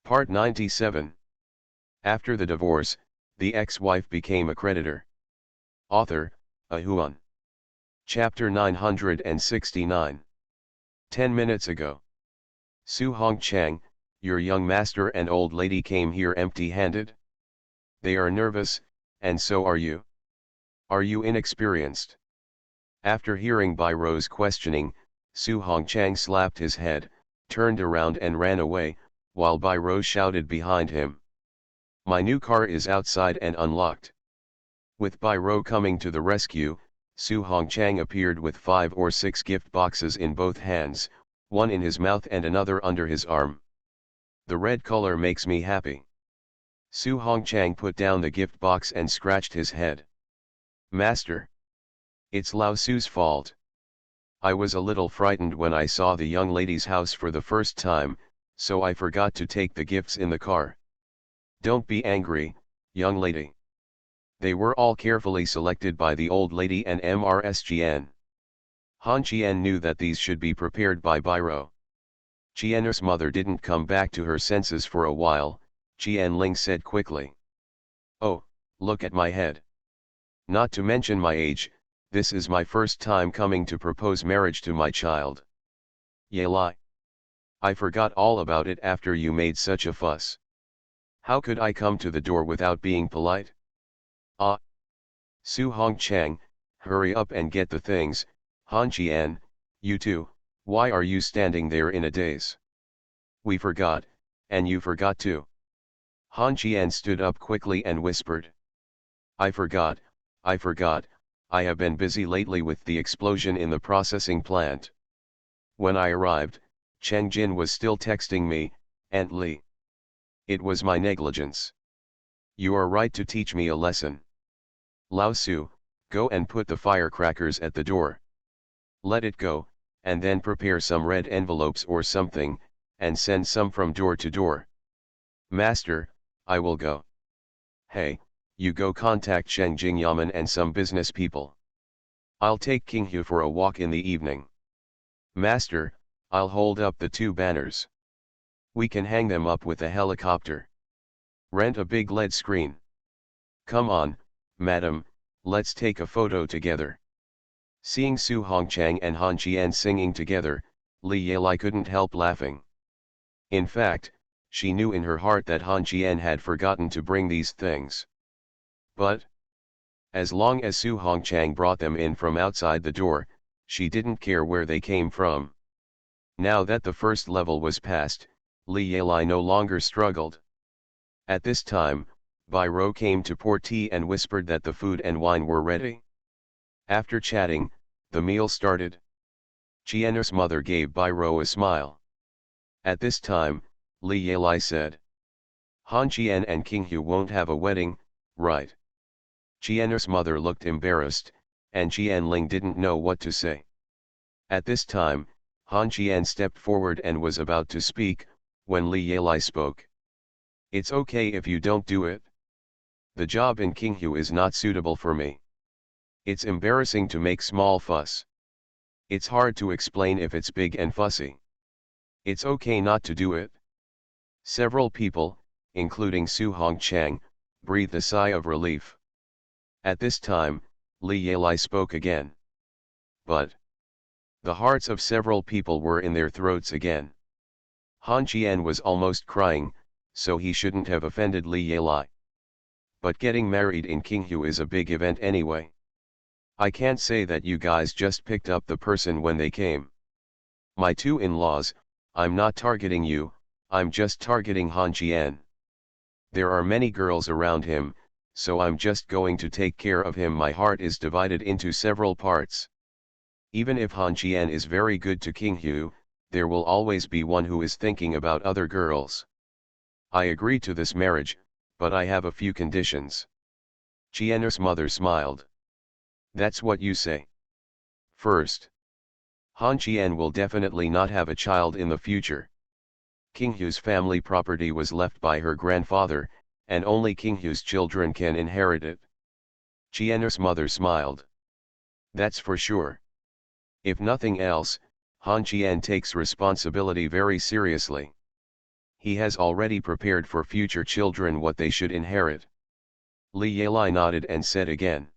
Part 97. After the divorce, the ex-wife became a creditor. Author, Ahuan. Chapter 969. 10 minutes ago. Su Hong Chang, your young master and old lady came here empty-handed? They are nervous, and so are you. Are you inexperienced? After hearing Bai Ro's questioning, Su Hong Chang slapped his head, turned around and ran away, while Bai Ro shouted behind him. My new car is outside and unlocked. With Bai Ro coming to the rescue, Su Hong Chang appeared with 5 or 6 gift boxes in both hands, one in his mouth and another under his arm. The red color makes me happy. Su Hong Chang put down the gift box and scratched his head. Master. It's Lao Su's fault. I was a little frightened when I saw the young lady's house for the first time, so I forgot to take the gifts in the car. Don't be angry, young lady. They were all carefully selected by the old lady and MRSGN. Han Qian knew that these should be prepared by Bai Ro. Qian's mother didn't come back to her senses for a while. Qian Ling said quickly. Oh, look at my head. Not to mention my age, this is my first time coming to propose marriage to my child. Ye lie. I forgot all about it after you made such a fuss. How could I come to the door without being polite? Ah. Su Hong Chang, hurry up and get the things. Han Qian, you too, why are you standing there in a daze? We forgot, and you forgot too. Han Qian stood up quickly and whispered. I forgot, I have been busy lately with the explosion in the processing plant. When I arrived, Cheng Jin was still texting me, Aunt Li. It was my negligence. You are right to teach me a lesson. Lao Su, go and put the firecrackers at the door. Let it go, and then prepare some red envelopes or something, and send some from door to door. Master, I will go. Hey, you go contact Sheng Jingyaman and some business people. I'll take King Hu for a walk in the evening. Master, I'll hold up the 2 banners. We can hang them up with a helicopter. Rent a big LED screen. Come on, madam, let's take a photo together. Seeing Su Hong Chang and Han Qian singing together, Li Yelai couldn't help laughing. In fact, she knew in her heart that Han Qian had forgotten to bring these things. But, as long as Su Hong Chang brought them in from outside the door, she didn't care where they came from. Now that the first level was passed, Li Yelai no longer struggled. At this time, Bai Ro came to pour tea and whispered that the food and wine were ready. After chatting, the meal started. Qian's mother gave Bai Ro a smile. At this time, Li Yelai said. Han Qian and King Hu won't have a wedding, right? Qian's mother looked embarrassed, and Qian Ling didn't know what to say. At this time, Han Qian stepped forward and was about to speak, when Li Yelai spoke. It's okay if you don't do it. The job in King Hu is not suitable for me. It's embarrassing to make small fuss. It's hard to explain if it's big and fussy. It's okay not to do it. Several people, including Su Hong Chang, breathed a sigh of relief. At this time, Li Yelai spoke again. But the hearts of several people were in their throats again. Han Qian was almost crying, so he shouldn't have offended Li Yelai. But getting married in King Hu is a big event anyway. I can't say that you guys just picked up the person when they came. My 2 in-laws, I'm not targeting you, I'm just targeting Han Qian. There are many girls around him, so I'm just going to take care of him. My heart is divided into several parts. Even if Han Qian is very good to King Hu, there will always be one who is thinking about other girls. I agree to this marriage, but I have a few conditions. Qian's mother smiled. That's what you say. First, Han Qian will definitely not have a child in the future. King Hu's family property was left by her grandfather, and only King Hu's children can inherit it. Qian's mother smiled. That's for sure. If nothing else, Han Qian takes responsibility very seriously. He has already prepared for future children what they should inherit. Li Yelai nodded and said again.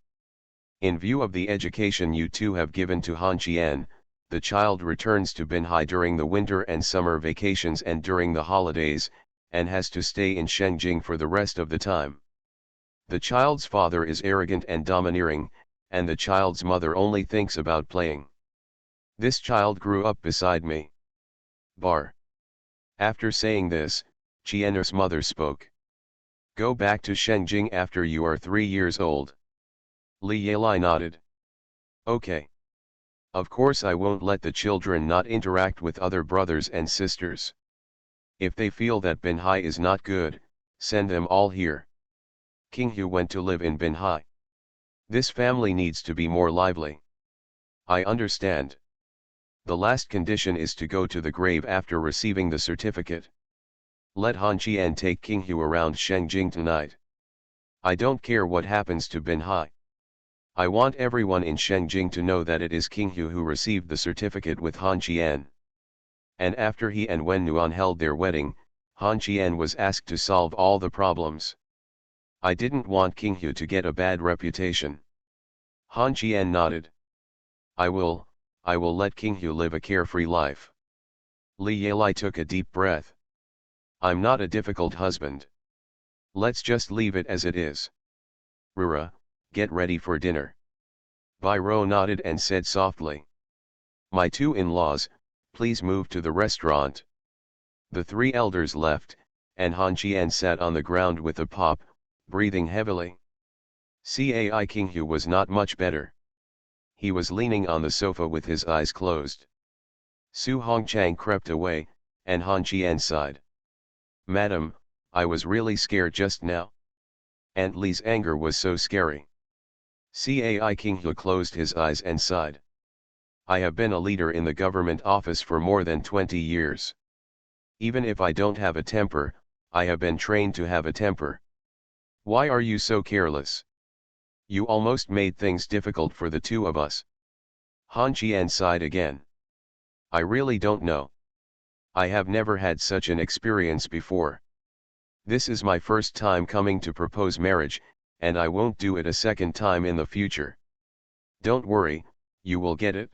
In view of the education you two have given to Han Qian, the child returns to Binhai during the winter and summer vacations and during the holidays, and has to stay in Shengjing for the rest of the time. The child's father is arrogant and domineering, and the child's mother only thinks about playing. This child grew up beside me. Bar. After saying this, Qian's mother spoke. Go back to Shengjing after you are 3 years old. Li Yelai nodded. Okay. Of course I won't let the children not interact with other brothers and sisters. If they feel that Binhai is not good, send them all here. King Hu went to live in Binhai. This family needs to be more lively. I understand. The last condition is to go to the grave after receiving the certificate. Let Han Qian take King Hu around Shengjing tonight. I don't care what happens to Binhai. I want everyone in Shengjing to know that it is King Hu who received the certificate with Han Qian. And after he and Wen Nuan held their wedding, Han Qian was asked to solve all the problems. I didn't want King Hu to get a bad reputation. Han Qian nodded. I will let King Hu live a carefree life. Li Yelai took a deep breath. I'm not a difficult husband. Let's just leave it as it is. Rura, get ready for dinner. Bai Ro nodded and said softly. My two in-laws, please move to the restaurant. The 3 elders left, and Han Qian sat on the ground with a pop, breathing heavily. Cai King Hu was not much better. He was leaning on the sofa with his eyes closed. Su Hongchang crept away, and Han Qian sighed. Madam, I was really scared just now. Aunt Li's anger was so scary. Cai King Hu closed his eyes and sighed. I have been a leader in the government office for more than 20 years. Even if I don't have a temper, I have been trained to have a temper. Why are you so careless? You almost made things difficult for the two of us. Han Qian sighed again. I really don't know. I have never had such an experience before. This is my first time coming to propose marriage, and I won't do it a second time in the future. Don't worry, you will get it.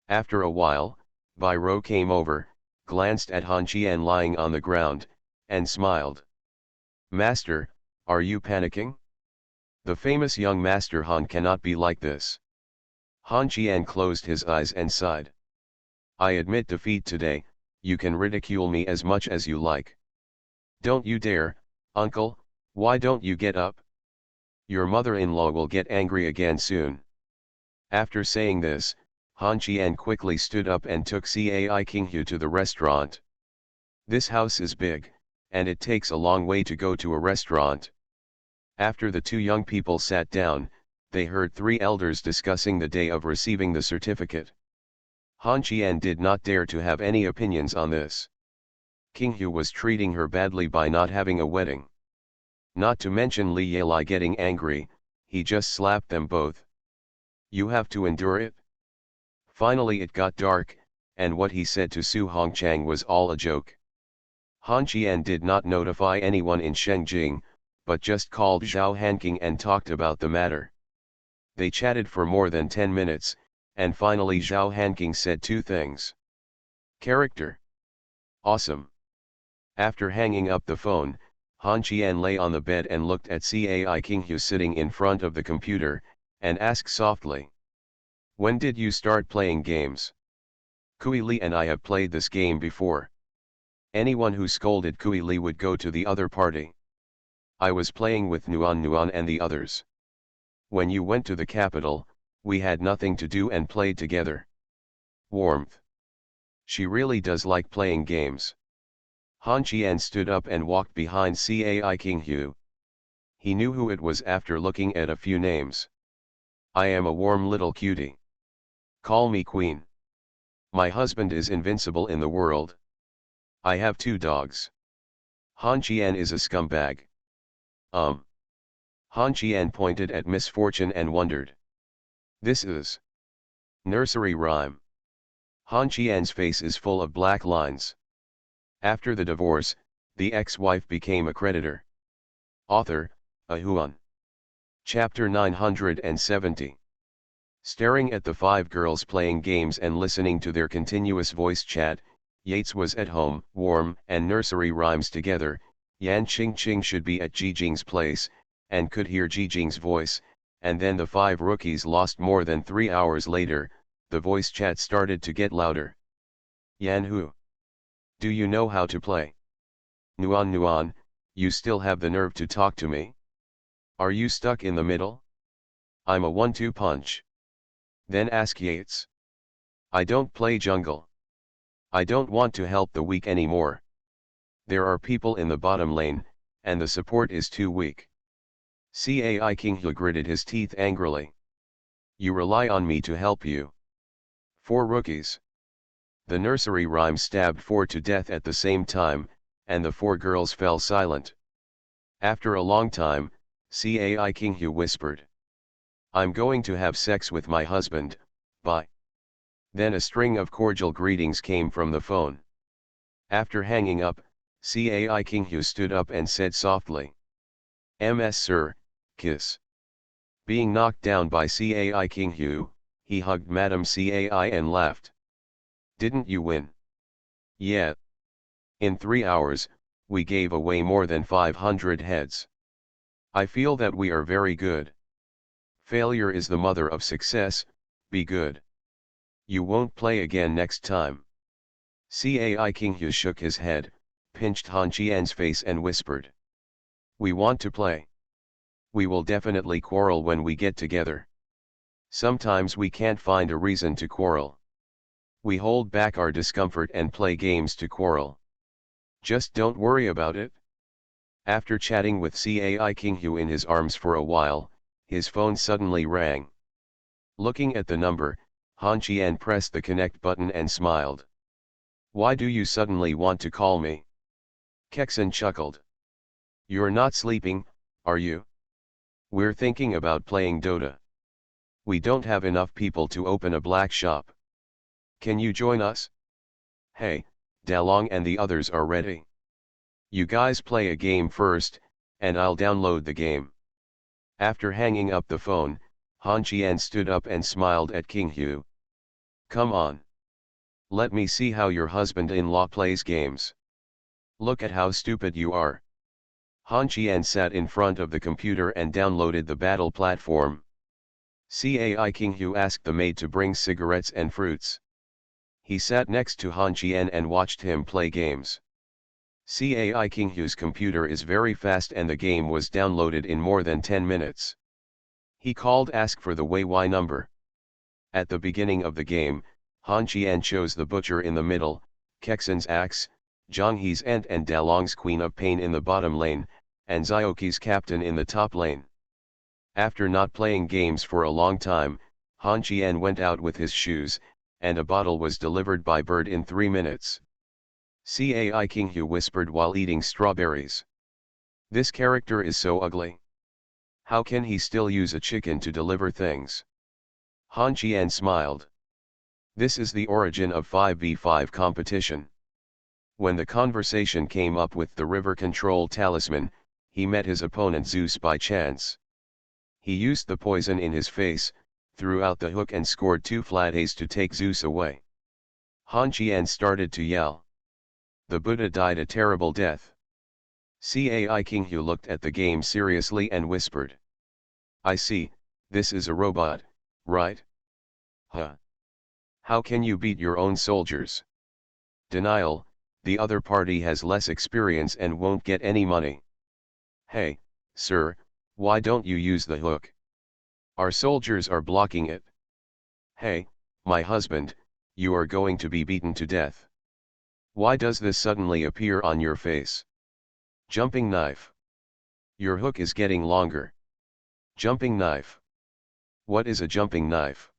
After a while, Bai Ro came over, glanced at Han Qian lying on the ground, and smiled. Master, are you panicking? The famous young Master Han cannot be like this. Han Qian closed his eyes and sighed. I admit defeat today, you can ridicule me as much as you like. Don't you dare, uncle, why don't you get up? Your mother-in-law will get angry again soon. After saying this, Han Qian quickly stood up and took Cai King Hu to the restaurant. This house is big, and it takes a long way to go to a restaurant. After the 2 young people sat down, they heard 3 elders discussing the day of receiving the certificate. Han Qian did not dare to have any opinions on this. King Hu was treating her badly by not having a wedding. Not to mention Li Yelai getting angry, he just slapped them both. You have to endure it. Finally it got dark, and what he said to Su Hongchang was all a joke. Han Qian did not notify anyone in Shengjing, but just called Zhao Hanqing and talked about the matter. They chatted for more than 10 minutes, and finally Zhao Hanqing said 2 things. Character. Awesome. After hanging up the phone, Han Qian lay on the bed and looked at Cai King Hu sitting in front of the computer, and asked softly. When did you start playing games? Kui Li and I have played this game before. Anyone who scolded Kui Li would go to the other party. I was playing with Nuan and the others. When you went to the capital, we had nothing to do and played together. Warmth. She really does like playing games. Han Qian stood up and walked behind Cai King Hu. He knew who it was after looking at a few names. I am a warm little cutie. Call me queen. My husband is invincible in the world. I have 2 dogs. Han Qian is a scumbag. Han Qian pointed at misfortune and wondered. This is nursery rhyme. Han Qian's face is full of black lines. After the divorce, The ex-wife became a creditor. Author, Ahuan. Chapter 970. Staring at the five girls playing games and listening to their continuous voice chat, Yates was at home, warm, and nursery rhymes together. Yan Qingqing should be at Jijing's place, and could hear Jijing's voice, and then the five rookies lost more than 3 hours later. The voice chat started to get louder. Yan Hu. Do you know how to play? Nuan Nuan, you still have the nerve to talk to me? Are you stuck in the middle? I'm a 1-2 punch. Then ask Yates. I don't play jungle. I don't want to help the weak anymore. There are people in the bottom lane, and the support is too weak. Cai Qinghe gritted his teeth angrily. You rely on me to help you. 4 rookies. The nursery rhyme stabbed 4 to death at the same time, and the 4 girls fell silent. After a long time, Cai Qinghe whispered. I'm going to have sex with my husband, bye. Then a string of cordial greetings came from the phone. After hanging up, Cai Qinghe stood up and said softly. MS sir, kiss. Being knocked down by Cai Qinghe, he hugged Madam Cai and laughed. Didn't you win? Yeah. In 3 hours, we gave away more than 500 heads. I feel that we are very good. Failure is the mother of success, be good. You won't play again next time. Cai Qinghe shook his head, pinched Han Qian's face and whispered. We want to play. We will definitely quarrel when we get together. Sometimes we can't find a reason to quarrel. We hold back our discomfort and play games to quarrel. Just don't worry about it. After chatting with Cai Qinghe in his arms for a while, his phone suddenly rang. Looking at the number, Han Qian pressed the connect button and smiled. Why do you suddenly want to call me? Kexan chuckled. You're not sleeping, are you? We're thinking about playing Dota. We don't have enough people to open a black shop. Can you join us? Hey, Dalong and the others are ready. You guys play a game first, and I'll download the game. After hanging up the phone, Han Qian stood up and smiled at Qinghe. Come on. Let me see how your husband-in-law plays games. Look at how stupid you are. Han Qian sat in front of the computer and downloaded the battle platform. Cai Qinghe asked the maid to bring cigarettes and fruits. He sat next to Han Qian and watched him play games. Cai Qinghe's computer is very fast and the game was downloaded in more than 10 minutes. He called ask for the Wei number. At the beginning of the game, Han Qian chose the butcher in the middle, Kexan's axe, Zhang He's ant and Dalong's queen of pain in the bottom lane, and Zioki's captain in the top lane. After not playing games for a long time, Han Qian went out with his shoes, and a bottle was delivered by bird in 3 minutes. Cai Qinghe whispered while eating strawberries. This character is so ugly. How can he still use a chicken to deliver things? Han Qian smiled. This is the origin of 5v5 competition. When the conversation came up with the river control talisman, he met his opponent Zeus by chance. He used the poison in his face, threw out the hook and scored 2 flat A's to take Zeus away. Han Qian started to yell. The Buddha died a terrible death. Cai Qinghe looked at the game seriously and whispered. I see, this is a robot, right? Huh. How can you beat your own soldiers? Denial, the other party has less experience and won't get any money. Hey, sir, why don't you use the hook? Our soldiers are blocking it. Hey, my husband, you are going to be beaten to death. Why does this suddenly appear on your face? Jumping knife. Your hook is getting longer. Jumping knife. What is a jumping knife?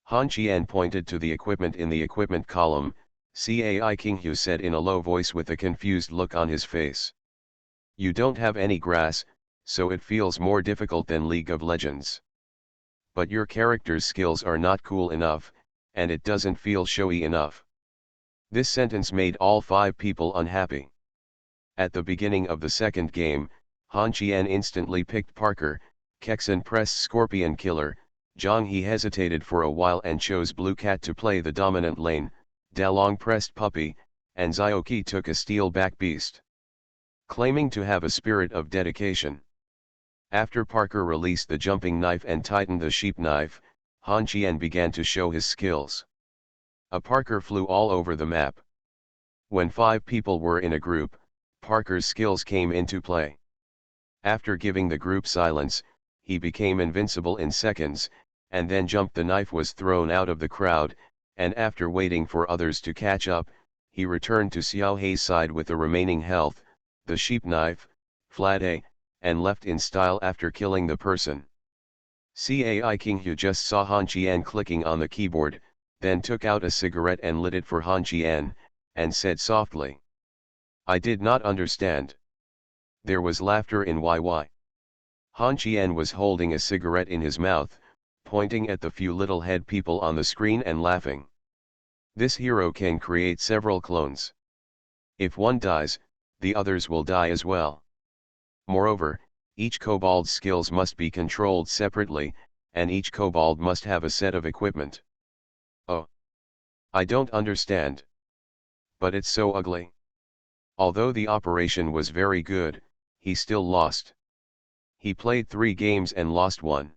Han Qian pointed to the equipment in the equipment column. Cai Qinghe said in a low voice with a confused look on his face. You don't have any grass, so it feels more difficult than League of Legends. But your character's skills are not cool enough, and it doesn't feel showy enough. This sentence made all 5 people unhappy. At the beginning of the second game, Han Qian instantly picked Parker, Kexan pressed Scorpion Killer, Zhang He hesitated for a while and chose Blue Cat to play the dominant lane, Dalong pressed Puppy, and Xiaoqi took a Steel Back Beast. Claiming to have a spirit of dedication. After Parker released the jumping knife and tightened the sheep knife, Han Qian began to show his skills. A Parker flew all over the map. When 5 people were in a group, Parker's skills came into play. After giving the group silence, he became invincible in seconds, and then jumped. The knife was thrown out of the crowd, and after waiting for others to catch up, he returned to Xiao Hei's side with the remaining health, the sheep knife, flat A, and left in style after killing the person. Cai Qinghu just saw Han Qian clicking on the keyboard, then took out a cigarette and lit it for Han Qian, and said softly, "I did not understand." There was laughter in YY. Han Qian was holding a cigarette in his mouth, pointing at the few little head people on the screen and laughing. This hero can create several clones. If one dies, the others will die as well. Moreover, each kobold's skills must be controlled separately, and each kobold must have a set of equipment. Oh. I don't understand. But it's so ugly. Although the operation was very good, he still lost. He played 3 games and lost 1.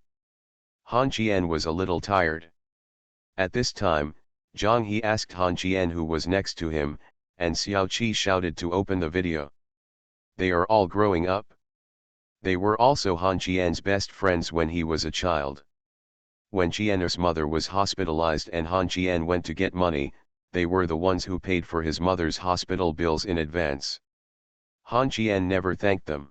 Han Qian was a little tired. At this time, Zhang He asked Han Qian who was next to him, and Xiao Qi shouted to open the video. They are all growing up. They were also Han Qian's best friends when he was a child. When Qian's mother was hospitalized and Han Qian went to get money, they were the ones who paid for his mother's hospital bills in advance. Han Qian never thanked them.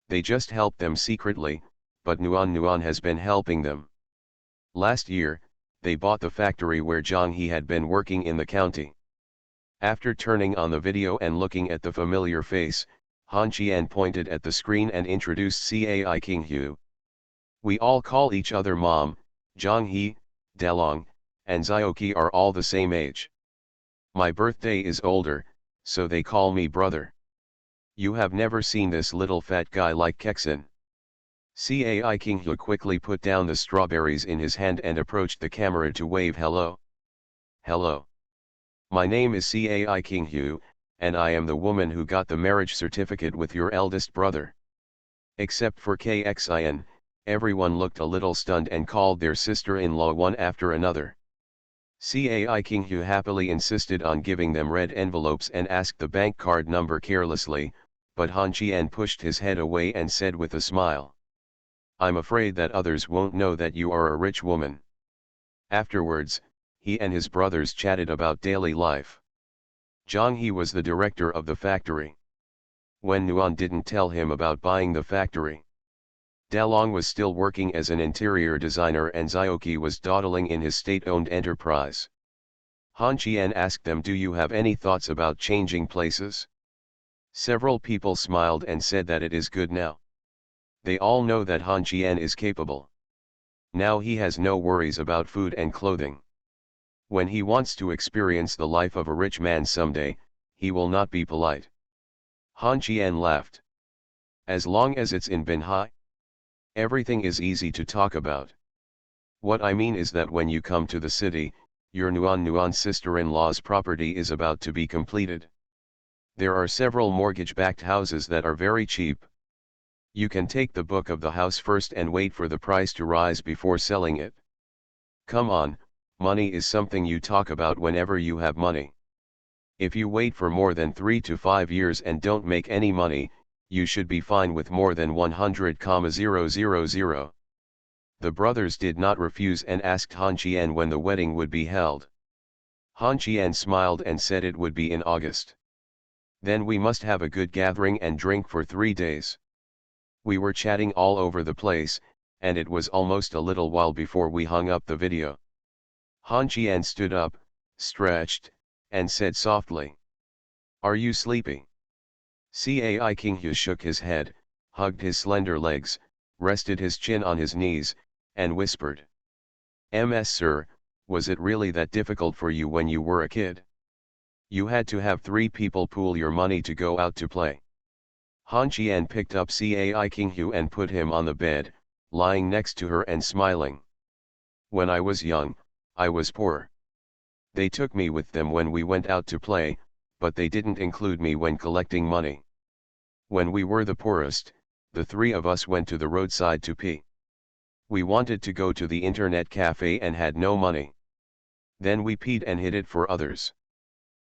They just helped them secretly, but Nuan has been helping them. Last year, they bought the factory where Zhang He had been working in the county. After turning on the video and looking at the familiar face, Han Qian pointed at the screen and introduced Cai Qinghu. We all call each other Mom. Zhang He, Dalong, and Xiaoqi are all the same age. My birthday is older, so they call me brother. You have never seen this little fat guy like Kexan. Cai Qinghu quickly put down the strawberries in his hand and approached the camera to wave hello. Hello. My name is Cai Qinghu, and I am the woman who got the marriage certificate with your eldest brother. Except for Kxin, everyone looked a little stunned and called their sister-in-law one after another. Cai Qinghu happily insisted on giving them red envelopes and asked the bank card number carelessly, but Han Qian pushed his head away and said with a smile, I'm afraid that others won't know that you are a rich woman. Afterwards, he and his brothers chatted about daily life. Zhang He was the director of the factory. When Nuan didn't tell him about buying the factory, Dalong was still working as an interior designer and Xiaoqi was dawdling in his state-owned enterprise. Han Qian asked them, do you have any thoughts about changing places? Several people smiled and said that it is good now. They all know that Han Qian is capable. Now he has no worries about food and clothing. When he wants to experience the life of a rich man someday, he will not be polite. Han Qian laughed. As long as it's in Binhai, everything is easy to talk about. What I mean is that when you come to the city, your Nuan sister-in-law's property is about to be completed. There are several mortgage-backed houses that are very cheap. You can take the book of the house first and wait for the price to rise before selling it. Come on, money is something you talk about whenever you have money. If you wait for more than 3 to 5 years and don't make any money, you should be fine with more than 100,000. The brothers did not refuse and asked Han Qian when the wedding would be held. Han Qian smiled and said it would be in August. Then we must have a good gathering and drink for 3 days. We were chatting all over the place, and it was almost a little while before we hung up the video. Han Qian stood up, stretched, and said softly, Are you sleepy? Cai Qinghu shook his head, hugged his slender legs, rested his chin on his knees, and whispered. Ms. Sir, was it really that difficult for you when you were a kid? You had to have 3 people pool your money to go out to play. Han Qian picked up Cai Qinghu and put him on the bed, lying next to her and smiling. When I was young, I was poor. They took me with them when we went out to play, but they didn't include me when collecting money. When we were the poorest, the three of us went to the roadside to pee. We wanted to go to the internet cafe and had no money. Then we peed and hid it for others.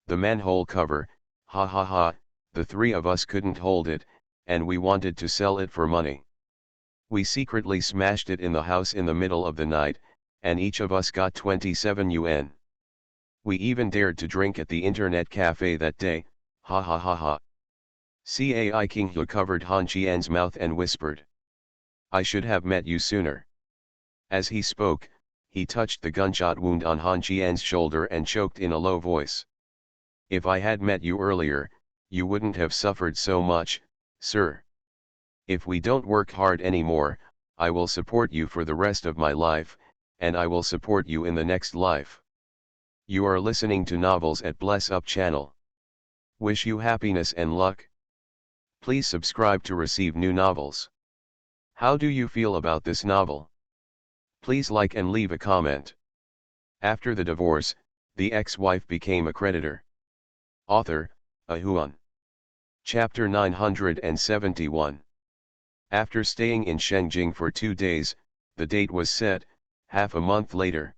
The manhole cover, ha ha ha, the three of us couldn't hold it, and we wanted to sell it for money. We secretly smashed it in the house in the middle of the night, and each of us got 27 yuan. We even dared to drink at the internet cafe that day, ha ha ha ha. Cai Qinghu covered Han Qian's mouth and whispered. I should have met you sooner. As he spoke, he touched the gunshot wound on Han Qian's shoulder and choked in a low voice. If I had met you earlier, you wouldn't have suffered so much, sir. If we don't work hard anymore, I will support you for the rest of my life, and I will support you in the next life. You are listening to Novels at Bless Up channel. Wish you happiness and luck. Please subscribe to receive new novels. How do you feel about this novel? Please like and leave a comment. After the divorce, the ex-wife became a creditor. Author, Ahuan. Chapter 971. After staying in Shengjing for 2 days, the date was set, half a month later.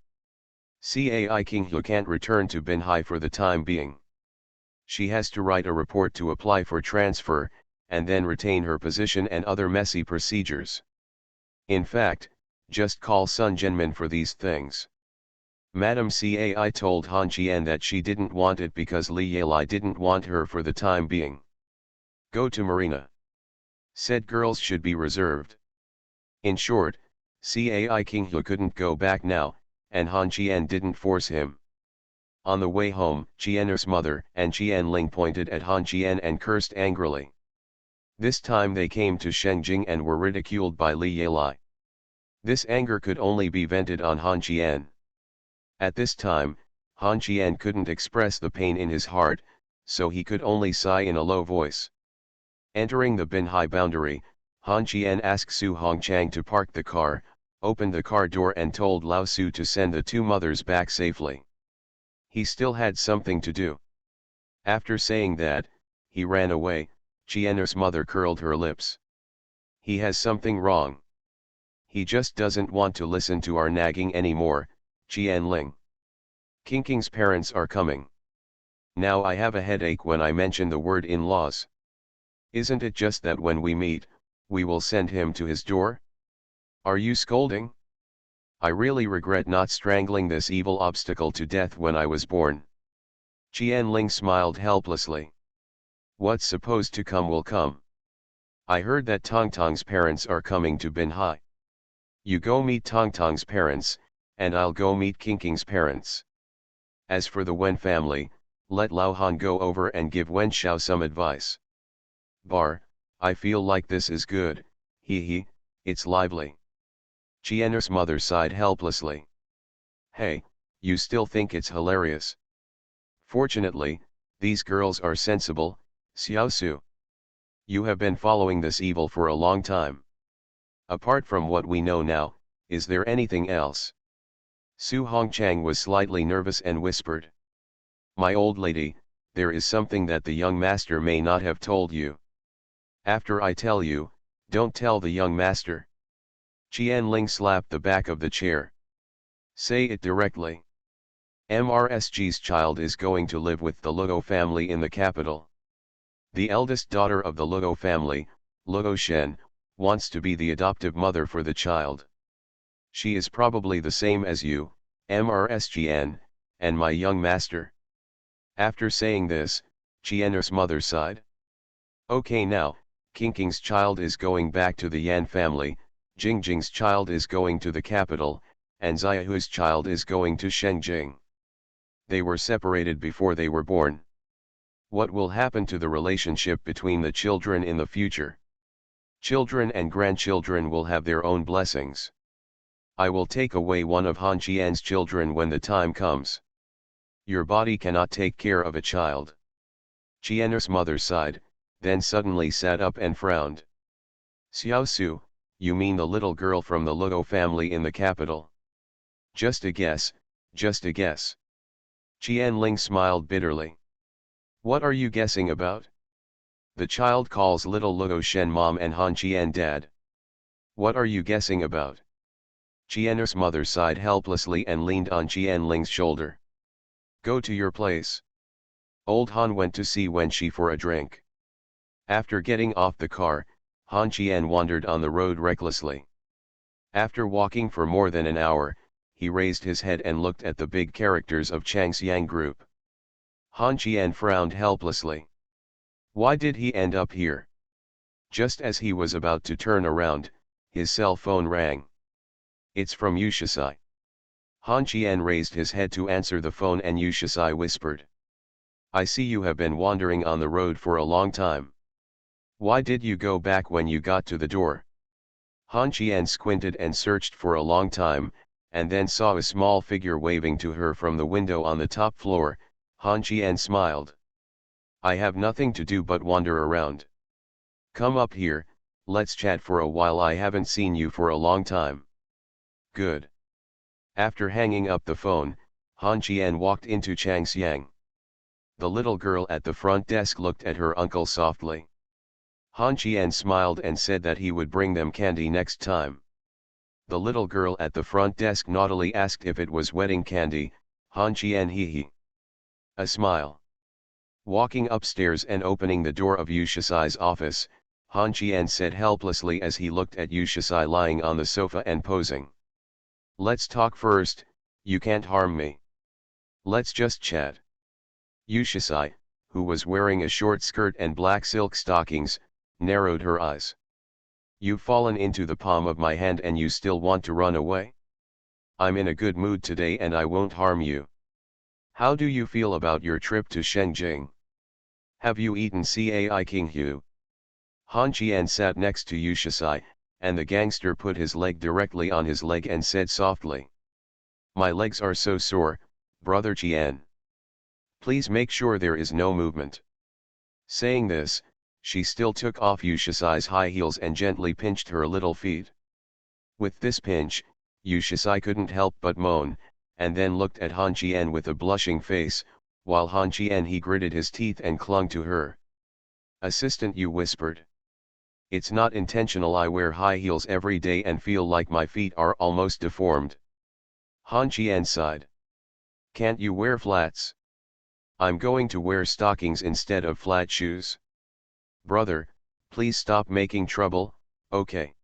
Cai Qinghu can't return to Binhai for the time being. She has to write a report to apply for transfer, and then retain her position and other messy procedures. In fact, just call Sun Jianmin for these things. Madam Cai told Han Qian that she didn't want it because Li Yalai didn't want her for the time being. Go to Marina. Said girls should be reserved. In short, Cai Qinghu couldn't go back now, and Han Qian didn't force him. On the way home, Qian's mother and Qianling pointed at Han Qian and cursed angrily. This time they came to Shengjing and were ridiculed by Li Yalai. This anger could only be vented on Han Qian. At this time, Han Qian couldn't express the pain in his heart, so he could only sigh in a low voice. Entering the Binhai boundary, Han Qian asked Su Hongchang to park the car, opened the car door and told Lao Su to send the two mothers back safely. He still had something to do. After saying that, he ran away. Qian's mother curled her lips. He has something wrong. He just doesn't want to listen to our nagging anymore, Qianling. Kingking's parents are coming. Now I have a headache when I mention the word in-laws. Isn't it just that when we meet, we will send him to his door? Are you scolding? I really regret not strangling this evil obstacle to death when I was born. Qianling smiled helplessly. What's supposed to come will come. I heard that Tongtong's parents are coming to Binhai. You go meet Tongtong's parents, and I'll go meet Kingking's parents. As for the Wen family, let Lao Han go over and give Wen Xiao some advice. Bar, I feel like this is good, hee, it's lively. Qian's mother sighed helplessly. Hey, you still think it's hilarious? Fortunately, these girls are sensible, Xiao Su. You have been following this evil for a long time. Apart from what we know now, is there anything else? Su Hongchang was slightly nervous and whispered. My old lady, there is something that the young master may not have told you. After I tell you, don't tell the young master. Qianling slapped the back of the chair. Say it directly. MRSG's child is going to live with the Luo family in the capital. The eldest daughter of the Luo family, Luo Shen, wants to be the adoptive mother for the child. She is probably the same as you, MRSGN, and my young master. After saying this, Qian's mother sighed. Okay now, Kingking's child is going back to the Yan family, Jingjing's child is going to the capital, and Xiaohu's child is going to Shengjing. They were separated before they were born. What will happen to the relationship between the children in the future? Children and grandchildren will have their own blessings. I will take away one of Han Qian's children when the time comes. Your body cannot take care of a child. Qian's mother sighed, then suddenly sat up and frowned. Xiao Su, you mean the little girl from the Luo family in the capital? Just a guess, just a guess. Qian Ling smiled bitterly. What are you guessing about? The child calls little Luo Shen mom and Han Qian dad. What are you guessing about? Qian's mother sighed helplessly and leaned on Qian Ling's shoulder. Go to your place. Old Han went to see Wenxi for a drink. After getting off the car, Han Qian wandered on the road recklessly. After walking for more than an hour, he raised his head and looked at the big characters of Changxiang Group. Han Qian frowned helplessly. Why did he end up here? Just as he was about to turn around, his cell phone rang. It's from Yushasai. Han Qian raised his head to answer the phone and Yushasai whispered. I see you have been wandering on the road for a long time. Why did you go back when you got to the door? Han Qian squinted and searched for a long time, and then saw a small figure waving to her from the window on the top floor. Han Qian smiled. I have nothing to do but wander around. Come up here, let's chat for a while. I haven't seen you for a long time. Good. After hanging up the phone, Han Qian walked into Changxiang. The little girl at the front desk looked at her uncle softly. Han Qian smiled and said that he would bring them candy next time. The little girl at the front desk naughtily asked if it was wedding candy. Han Qian hee. A smile. Walking upstairs and opening the door of Yushasai's office, Han Qian said helplessly as he looked at Yushasai lying on the sofa and posing. Let's talk first, you can't harm me. Let's just chat. Yushasai, who was wearing a short skirt and black silk stockings, narrowed her eyes. You've fallen into the palm of my hand and you still want to run away? I'm in a good mood today and I won't harm you. How do you feel about your trip to Shengjing? Have you eaten Cai King Hu? Han Qian sat next to Yushasai, and the gangster put his leg directly on his leg and said softly. My legs are so sore, brother Qian. Please make sure there is no movement. Saying this, she still took off Yushasai's high heels and gently pinched her little feet. With this pinch, Yushasai couldn't help but moan, and then looked at Han Qian with a blushing face, while Han Qian he gritted his teeth and clung to her. Assistant, you whispered. It's not intentional. I wear high heels every day and feel like my feet are almost deformed. Han Qian sighed. Can't you wear flats? I'm going to wear stockings instead of flat shoes. Brother, please stop making trouble, okay?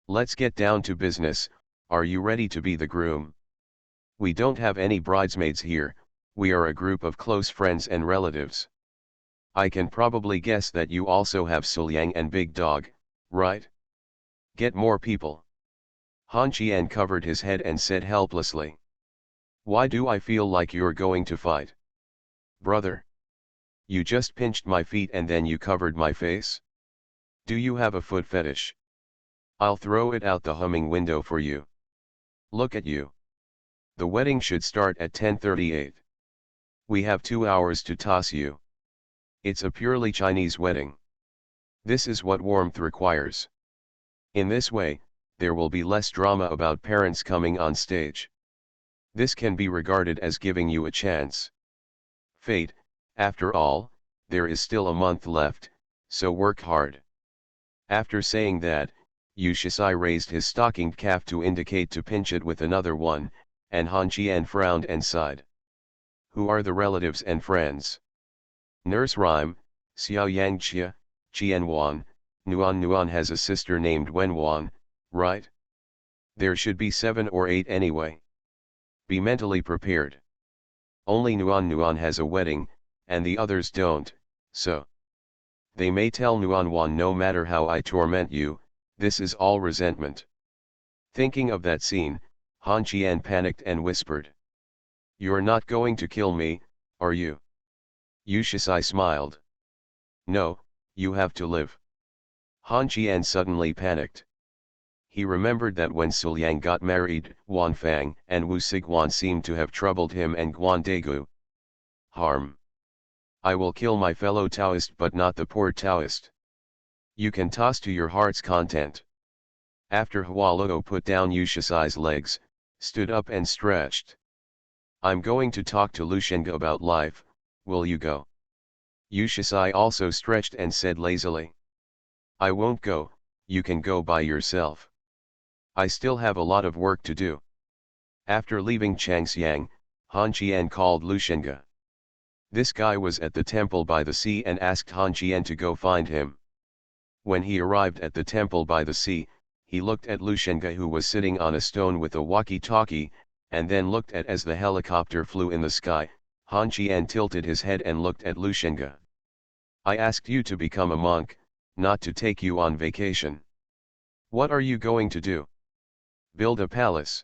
Let's get down to business. Are you ready to be the groom? We don't have any bridesmaids here, we are a group of close friends and relatives. I can probably guess that you also have Suliang and Big Dog, right? Get more people. Han Qian covered his head and said helplessly. Why do I feel like you're going to fight? Brother. You just pinched my feet and then you covered my face? Do you have a foot fetish? I'll throw it out the humming window for you. Look at you. The wedding should start at 10:38. We have 2 hours to toss you. It's a purely Chinese wedding. This is what warmth requires. In this way, there will be less drama about parents coming on stage. This can be regarded as giving you a chance. Fate, after all, there is still a month left, so work hard. After saying that, Yushasai raised his stockinged calf to indicate to pinch it with another one, and Han Qian frowned and sighed. Who are the relatives and friends? Nurse rhyme, Xiao Yang Chia, Qian Wan, Nuan has a sister named Wen Wan, right? There should be 7 or 8 anyway. Be mentally prepared. Only Nuan has a wedding, and the others don't, so. They may tell Nuan no matter how I torment you, this is all resentment. Thinking of that scene, Han Qian panicked and whispered. You're not going to kill me, are you? Yushasai smiled. No, you have to live. Han Qian suddenly panicked. He remembered that when Suliang got married, Wan Fang and Wu Siguan seemed to have troubled him and Guan Degu. Harm. I will kill my fellow Taoist but not the poor Taoist. You can toss to your heart's content. After Hualuo put down Yushasai's legs, stood up and stretched. I'm going to talk to Lushenga about life, will you go? Yushasai also stretched and said lazily. I won't go, you can go by yourself. I still have a lot of work to do. After leaving Changxiang, Han Qian called Lushenga. This guy was at the temple by the sea and asked Han Qian to go find him. When he arrived at the temple by the sea, he looked at Lushenga who was sitting on a stone with a walkie-talkie, and then looked at as the helicopter flew in the sky. Han Qian tilted his head and looked at Lushenga. I asked you to become a monk, not to take you on vacation. What are you going to do? Build a palace.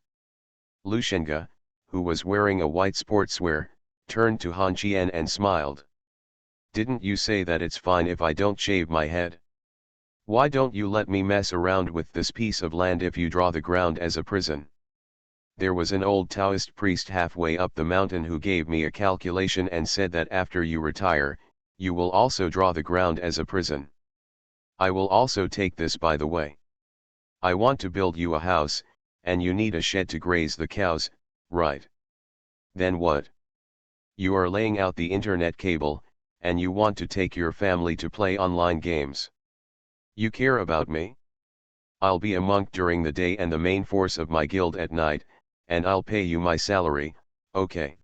Lushenga, who was wearing a white sportswear, turned to Han Qian and smiled. Didn't you say that it's fine if I don't shave my head? Why don't you let me mess around with this piece of land if you draw the ground as a prison? There was an old Taoist priest halfway up the mountain who gave me a calculation and said that after you retire, you will also draw the ground as a prison. I will also take this by the way. I want to build you a house, and you need a shed to graze the cows, right? Then what? You are laying out the internet cable, and you want to take your family to play online games. You care about me? I'll be a monk during the day and the main force of my guild at night, and I'll pay you my salary, okay?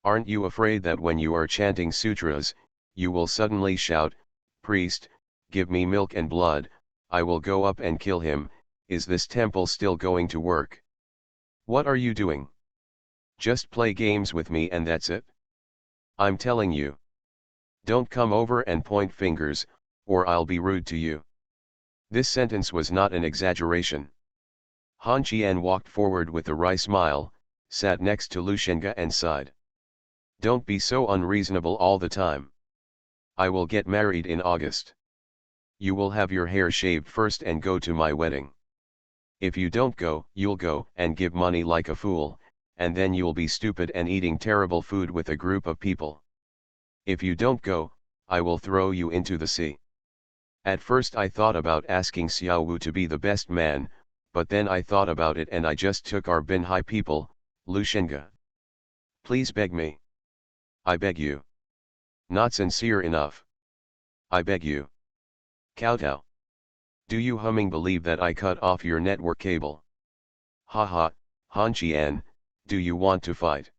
Aren't you afraid that when you are chanting sutras, you will suddenly shout, priest, give me milk and blood, I will go up and kill him? Is this temple still going to work? What are you doing? Just play games with me and that's it? I'm telling you. Don't come over and point fingers, or I'll be rude to you. This sentence was not an exaggeration. Han Qian walked forward with a wry smile, sat next to Lushenga and sighed. Don't be so unreasonable all the time. I will get married in August. You will have your hair shaved first and go to my wedding. If you don't go, you'll go and give money like a fool, and then you'll be stupid and eating terrible food with a group of people. If you don't go, I will throw you into the sea. At first I thought about asking Xiao Wu to be the best man, but then I thought about it and I just took our Binhai people, Lushenga. Please beg me. I beg you. Not sincere enough. I beg you. Kowtow. Do you humming believe that I cut off your network cable? Haha, Han Qian, do you want to fight?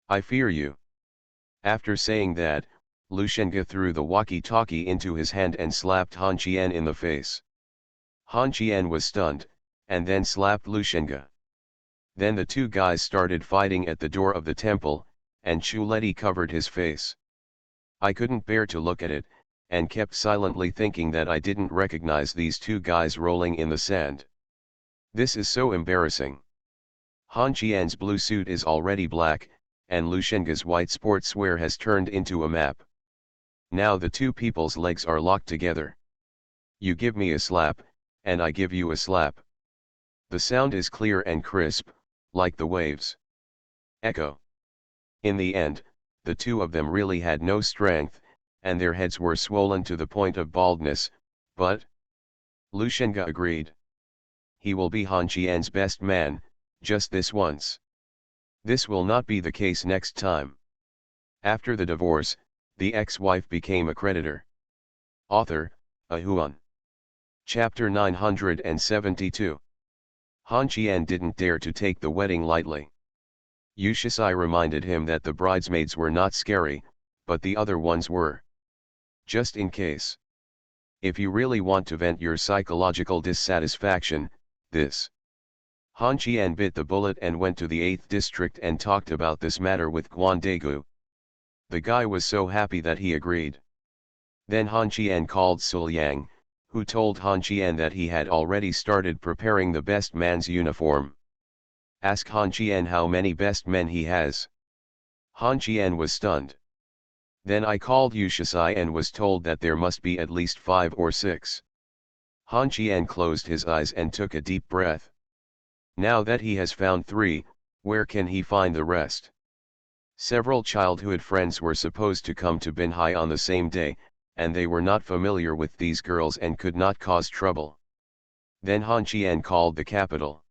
I fear you. After saying that, Lushenga threw the walkie-talkie into his hand and slapped Han Qian in the face. Han Qian was stunned, and then slapped Lushenga. Then the two guys started fighting at the door of the temple, and Chuleti covered his face. I couldn't bear to look at it, and kept silently thinking that I didn't recognize these two guys rolling in the sand. This is so embarrassing. Han Qian's blue suit is already black, and Lushenga's white sportswear has turned into a map. Now the two people's legs are locked together. You give me a slap, and I give you a slap. The sound is clear and crisp, like the waves. Echo. In the end, the two of them really had no strength, and their heads were swollen to the point of baldness, but Lushenga agreed. He will be Han Qian's best man, just this once. This will not be the case next time. After the divorce, the ex-wife became a creditor. Author, Ahuan. Chapter 972. Han Qian didn't dare to take the wedding lightly. Yushasai reminded him that the bridesmaids were not scary, but the other ones were. Just in case. If you really want to vent your psychological dissatisfaction, this. Han Qian bit the bullet and went to the 8th district and talked about this matter with Guan Degu. The guy was so happy that he agreed. Then Han Qian called Sul Yang, who told Han Qian that he had already started preparing the best man's uniform. Ask Han Qian how many best men he has. Han Qian was stunned. Then I called Yushasai and was told that there must be at least 5 or 6. Han Qian closed his eyes and took a deep breath. Now that he has found 3, where can he find the rest? Several childhood friends were supposed to come to Binhai on the same day, and they were not familiar with these girls and could not cause trouble. Then Han Qian called the capital.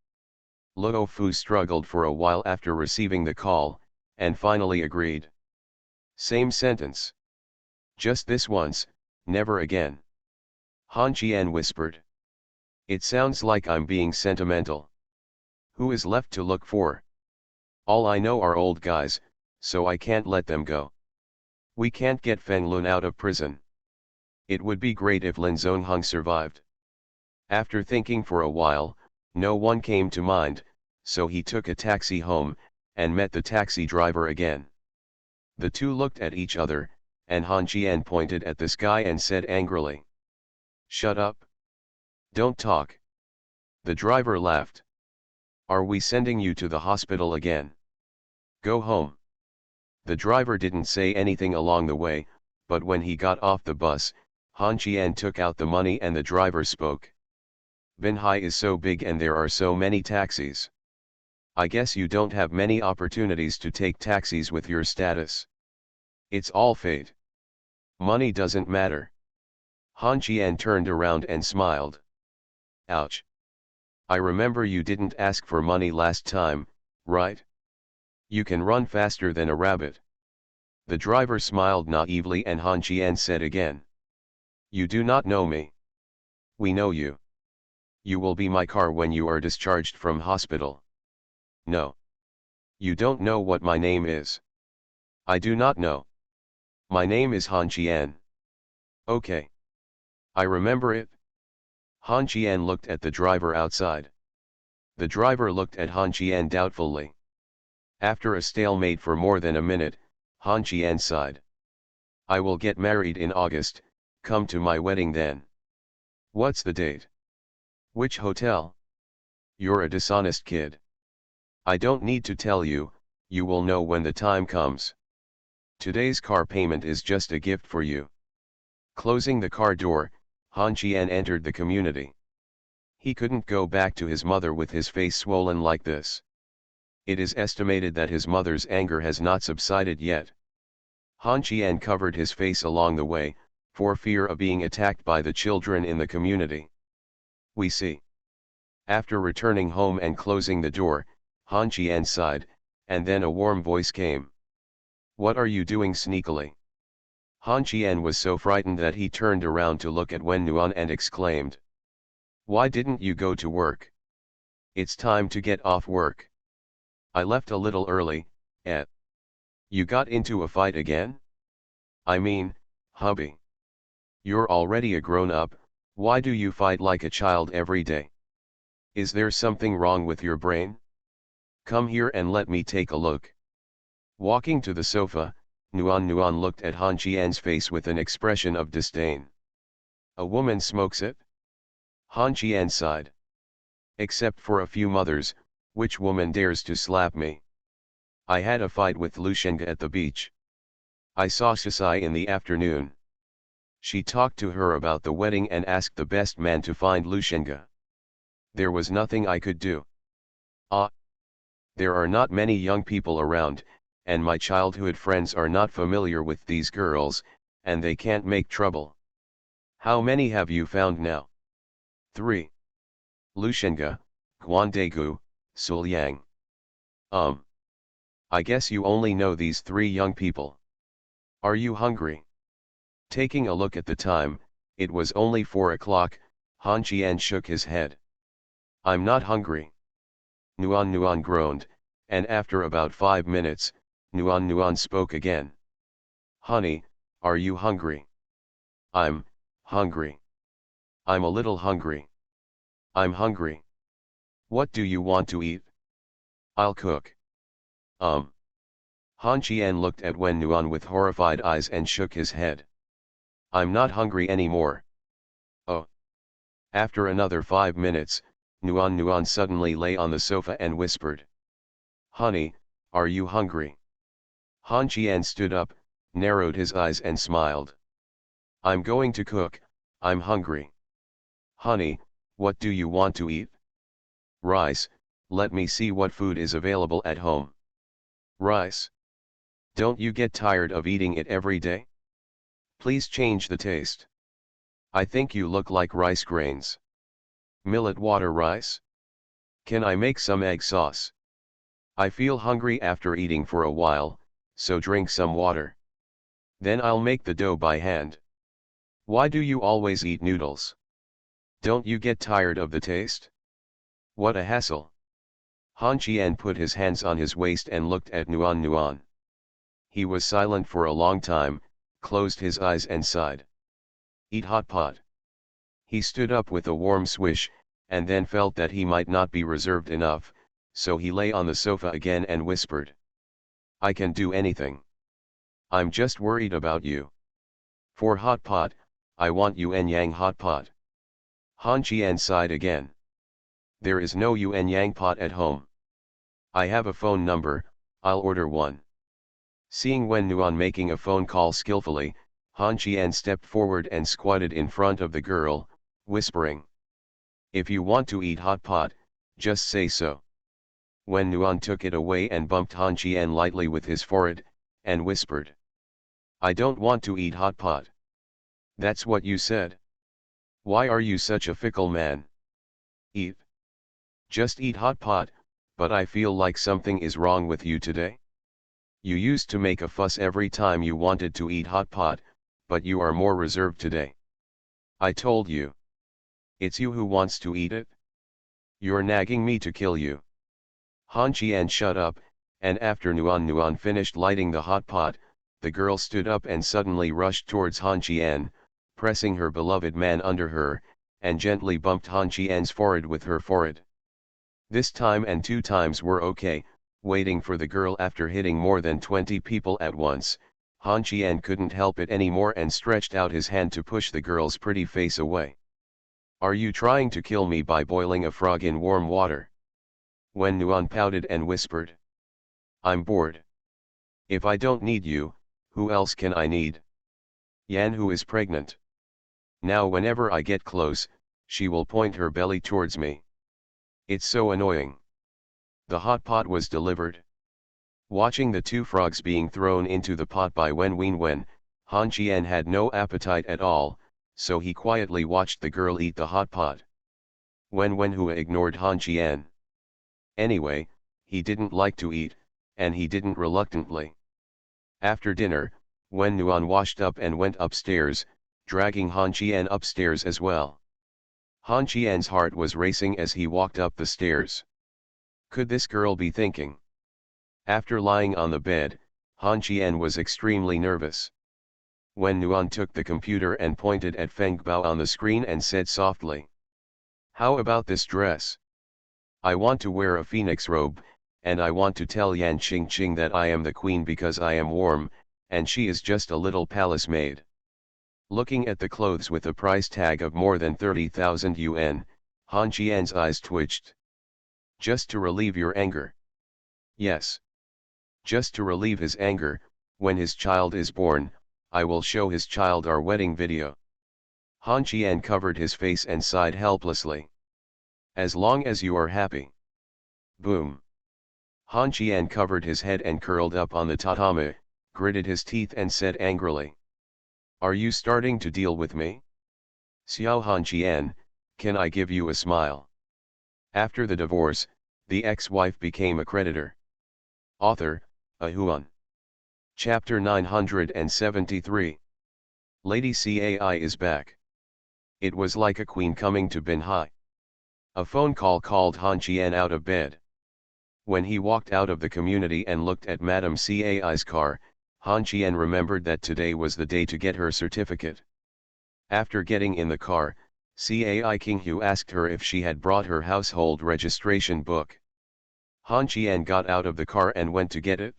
Luo Fu struggled for a while after receiving the call, and finally agreed. Same sentence. Just this once, never again. Han Qian whispered. It sounds like I'm being sentimental. Who is left to look for? All I know are old guys, so I can't let them go. We can't get Feng Lun out of prison. It would be great if Lin Zongheng survived. After thinking for a while, no one came to mind, so he took a taxi home, and met the taxi driver again. The two looked at each other, and Han Qian pointed at the sky and said angrily. Shut up. Don't talk. The driver laughed. Are we sending you to the hospital again? Go home. The driver didn't say anything along the way, but when he got off the bus, Han Qian took out the money and the driver spoke. Binhai is so big and there are so many taxis. I guess you don't have many opportunities to take taxis with your status. It's all fate. Money doesn't matter. Han Qian turned around and smiled. Ouch. I remember you didn't ask for money last time, right? You can run faster than a rabbit. The driver smiled naively and Han Qian said again. You do not know me. We know you. You will be my car when you are discharged from hospital. No. You don't know what my name is. I do not know. My name is Han Qian. Okay. I remember it. Han Qian looked at the driver outside. The driver looked at Han Qian doubtfully. After a stalemate for more than a minute, Han Qian sighed. I will get married in August, come to my wedding then. What's the date? Which hotel? You're a dishonest kid. I don't need to tell you, you will know when the time comes. Today's car payment is just a gift for you. Closing the car door, Han Qian entered the community. He couldn't go back to his mother with his face swollen like this. It is estimated that his mother's anger has not subsided yet. Han Qian covered his face along the way, for fear of being attacked by the children in the community. We see. After returning home and closing the door, Han Qian sighed, and then a warm voice came. What are you doing sneakily? Han Qian was so frightened that he turned around to look at Wen Nuan and exclaimed. Why didn't you go to work? It's time to get off work. I left a little early, eh? You got into a fight again? I mean, hubby. You're already a grown-up, why do you fight like a child every day? Is there something wrong with your brain? Come here and let me take a look. Walking to the sofa, Nuan looked at Han Qian's face with an expression of disdain. A woman smokes it? Han Qian sighed. Except for a few mothers, which woman dares to slap me? I had a fight with Lushenga at the beach. I saw Sisai in the afternoon. She talked to her about the wedding and asked the best man to find Lushenga. There was nothing I could do. Ah. There are not many young people around, and my childhood friends are not familiar with these girls, and they can't make trouble. How many have you found now? 3. Lushenga, Guandegu, Suliang. I guess you only know these 3 young people. Are you hungry? Taking a look at the time, it was only 4 o'clock, Han Qian shook his head. I'm not hungry. Nuan groaned, and after about 5 minutes, Nuan spoke again. Honey, are you hungry? I'm hungry. I'm a little hungry. I'm hungry. What do you want to eat? I'll cook. Han Qian looked at Wen Nuan with horrified eyes and shook his head. I'm not hungry anymore. Oh. After another 5 minutes, Nuan suddenly lay on the sofa and whispered. Honey, are you hungry? Han Qian stood up, narrowed his eyes and smiled. I'm going to cook, I'm hungry. Honey, what do you want to eat? Rice, let me see what food is available at home. Rice. Don't you get tired of eating it every day? Please change the taste. I think you look like rice grains. Millet water rice? Can I make some egg sauce? I feel hungry after eating for a while, so drink some water. Then I'll make the dough by hand. Why do you always eat noodles? Don't you get tired of the taste? What a hassle. Han Qian put his hands on his waist and looked at Nuan Nuan. He was silent for a long time, closed his eyes and sighed. Eat hot pot. He stood up with a warm swish, and then felt that he might not be reserved enough, so he lay on the sofa again and whispered. I can do anything. I'm just worried about you. For hot pot, I want Yuan Yang hot pot. Han Qian sighed again. There is no Yuan Yang pot at home. I have a phone number, I'll order one. Seeing Wen Nuan making a phone call skillfully, Han Qian stepped forward and squatted in front of the girl, whispering. If you want to eat hot pot, just say so. Wen Nuan took it away and bumped Han Qian lightly with his forehead, and whispered. I don't want to eat hot pot. That's what you said. Why are you such a fickle man? Eat. Just eat hot pot, but I feel like something is wrong with you today. You used to make a fuss every time you wanted to eat hot pot, but you are more reserved today. I told you. It's you who wants to eat it? You're nagging me to kill you. Han Qian shut up, and after Nuan Nuan finished lighting the hot pot, the girl stood up and suddenly rushed towards Han Qian, pressing her beloved man under her, and gently bumped Han Qian's forehead with her forehead. This time and 2 times were okay. Waiting for the girl after hitting more than 20 people at once, Han Qian couldn't help it anymore and stretched out his hand to push the girl's pretty face away. Are you trying to kill me by boiling a frog in warm water? Wen Nuan pouted and whispered. I'm bored. If I don't need you, who else can I need? Yan Hu is pregnant. Now whenever I get close, she will point her belly towards me. It's so annoying. The hot pot was delivered. Watching the 2 frogs being thrown into the pot by Wen Wenwen, Han Qian had no appetite at all, so he quietly watched the girl eat the hot pot. Wen Wenhua ignored Han Qian. Anyway, he didn't like to eat, and he didn't reluctantly. After dinner, Wen Nuan washed up and went upstairs, dragging Han Qian upstairs as well. Han Qian's heart was racing as he walked up the stairs. Could this girl be thinking? After lying on the bed, Han Qian was extremely nervous. Wen Nuan took the computer and pointed at Feng Bao on the screen and said softly. How about this dress? I want to wear a phoenix robe, and I want to tell Yan Qingqing that I am the queen because I am warm, and she is just a little palace maid. Looking at the clothes with a price tag of more than 30,000 yuan, Han Qian's eyes twitched. Just to relieve your anger. Yes. Just to relieve his anger, when his child is born, I will show his child our wedding video. Han Qian covered his face and sighed helplessly. As long as you are happy. Boom. Han Qian covered his head and curled up on the tatami, gritted his teeth and said angrily. Are you starting to deal with me? Xiao Han Qian, can I give you a smile? After the divorce, the ex-wife became a creditor. Author, Ahuan. Chapter 973. Lady Cai is back. It was like a queen coming to Binhai. A phone call called Han Qian out of bed. When he walked out of the community and looked at Madame Cai's car, Han Qian remembered that today was the day to get her certificate. After getting in the car, Cai Qinghu asked her if she had brought her household registration book. Han Qian got out of the car and went to get it.